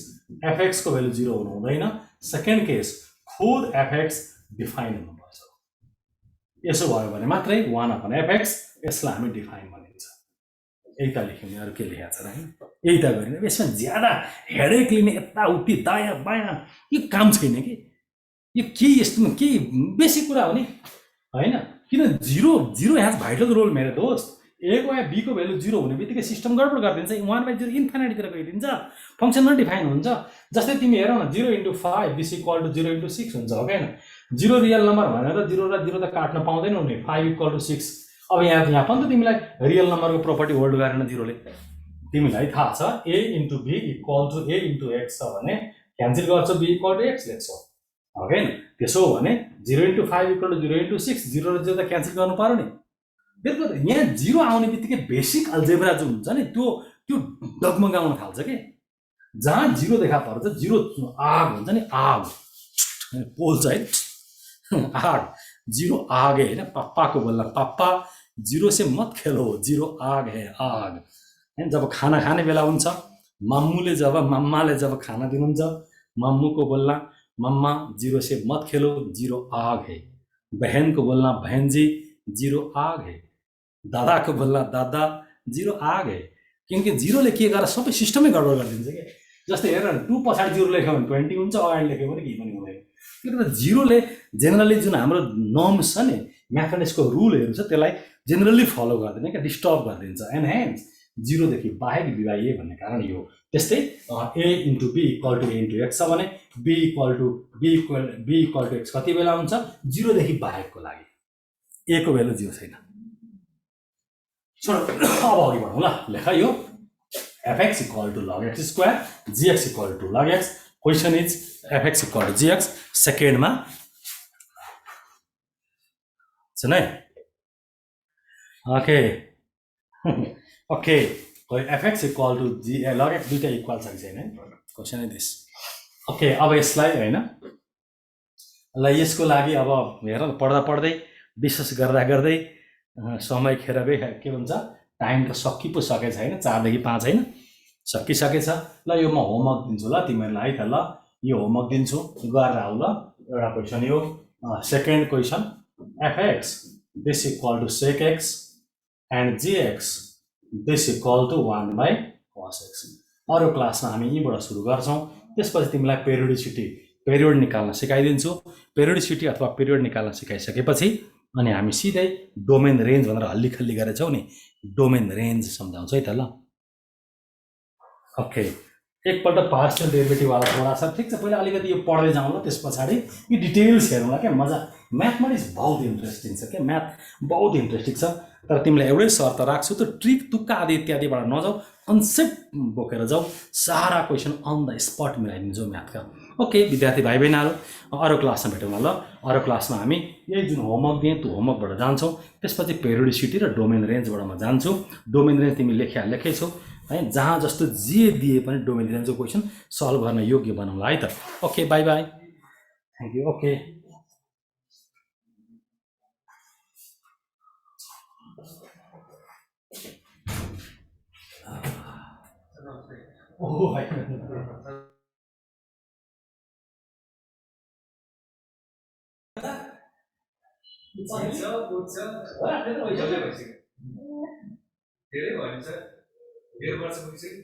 fx को भ्यालु 0 हुनु हुँदैन सेकेन्ड केस खुद fx डिफाइन हुनुपर्छ यसो भयो भने मात्रै 1 अपन fx यसलाई हामी डिफाइन भनिन्छ यही त लेख्ने अरु के लेखेको छ र हैन यही त गरिने यसमा ज्यादा हेडेक लिने यता उति दायाँ बायाँ यो काम छैन के यो के यस्तोमा के बेसिक कुरा हो नि हैन किन 0 हैज भाइटल रोल मेरो दोस्त a को या b को भ्यालु 0 हुने बित्तिकै सिस्टम गडबड गरिदिन्छ 1 by 0 इन्फिनिटी तिर गइदिन्छ फंक्सन न डिफाइन हुन्छ जस्तै तिमी हेरौ न 0 * 5 this equal to 0 * 6 हुन्छ हो हैन 0 रियल नम्बर भनेर 0 र 0 त काट्न पाउँदैनौ नि 5 = 6 अब यहाँ पनि त तिमीलाई रियल नम्बरको प्रपर्टी होल्ड गरेन 0 ले तिमीलाई थाहा छ a * b = a * x छ भने क्यान्सल गर्छ b = x लेख्छौ हो हैन त्यसो हो भने 0 * 5 = 0 * 6 0 र 0 त क्यान्सल गर्नु पर्यो नि बिल्कुल यहाँ 0 आउने बित्तिकै बेसिक अल्जेब्रा जो हुन्छ नि त्यो डगमगाउन थाल्छ के जहाँ 0 देखा पर्छ 0 आग हुन्छ नि आग पोल्छ है आग 0 आग है हैन पापाको बोल्ला पापा 0 से मत खेलो 0 आग है आग हैन जब खाना खाने बेला हुन्छ मम्मुले जब मम्माले जब खाना दिनुहुन्छ मम्मू को बोलना मम्मा 0 से मत खेलो 0 आग है बहन को बोलना बहन जी 0 आग है दादा को बोलना दादा 0 आग है क्योंकि 0 ले के गरेर सबै सिस्टमै गडबड गरिदिन्छ के जस्तै हेर न 2 पछाडि 0 लेख्यो भने 20 हुन्छ अगाडि लेख्यो भने के पनि हुँदैन किनभने 0 ले जेनरली जुन हाम्रो नर्म्स छ नि म्याथमेटिक्सको रुलहरु छ त्यसलाई जेनरली फलो गर्दैन के डिस्टर्ब गरिदिन्छ एन्ड हेन्स 0 देखि बाहेक विभाज्य भन्ने कारण यो त्यस्तै a * b = a * x छ भने b = x कति बेला हुन्छ 0 देखि बाहेकको लागि a को भ्यालु 0 छैन छोड अब अघि बढौँ ल लेख यो fx = log x², gx = log x. Question is fx = gx. Second मा छ नै okay okay fx = g log x दुईटा इक्वल छ कि छैन क्वेशन इज दिस ओके अब यसलाई हैन ल यसको लागि अब हेर पढ्दा पढ्दै डिस्कस गर्दा गर्दै समय खेरबे के भन्छ टाइम त सकि पो सकेछ हैन 4 देखि 5 हैन सकिसकेछ ल यो म होमवर्क दिन्छु ल तिमीहरुलाई है त ल यो होमवर्क दिन्छु गरेर आऊ ल एउटा क्वेशन यो second question fx this equal to sec x and gx this equal to 1/cos x अरु क्लासमा हामी यहीबाट सुरु गर्छौं त्यसपछि तिमीलाई पेरियोड निकाल्न सिकाइदिन्छु पेरियोडिसिटी अथवा पेरियोड निकाल्न सिकाइसकेपछि अनि हामी सिधै डोमेन रेन्ज भनेर हल्ली खल्ली गरेछौ नि डोमेन रेन्ज सम्झाउँछु है त ल ओके एकपल्ट पार्शियल डेरिभेटिभ वाला थोडा सा ठीक छ पहिला अलिकति यो पढ्दै जाउँ ल त्यसपछि यो डिटेल्स हेरौँला के मजा म्याथमेटिक्स बहुत इन्ट्रेस्टिङ छ के म्याथ बहुत इन्ट्रेस्टिङ छ तर तिमीलाई एउटै शर्त राख्छु त ट्रिक तुक्का आदि इत्यादिबाट नजाऊ कन्सेप्ट बोकेर जाऊ सारा क्वेशन अन द स्पट मिलाइदिन्छु म्याथका ओके विद्यार्थी भाइ बहिनीहरु अरु क्लासमा भेटौँ ल अरु क्लासमा हामी यही जुन होमवर्क दिए त्यो होमवर्कबाट जान्छौं त्यसपछि पेरियोडिसिटी र डोमेन रेन्जबाट म जान्छु डोमेन रेन्ज तिमी लेखेछौ है जहाँ जस्तो जे दिए पनि डोमेन रेन्जको क्वेशन सल्भ गर्न योग्य बनाउला है त okay bye bye thank you okay ओहो भाइ धेरै भनिन्छ डेढ वर्ष पुगिसक्यो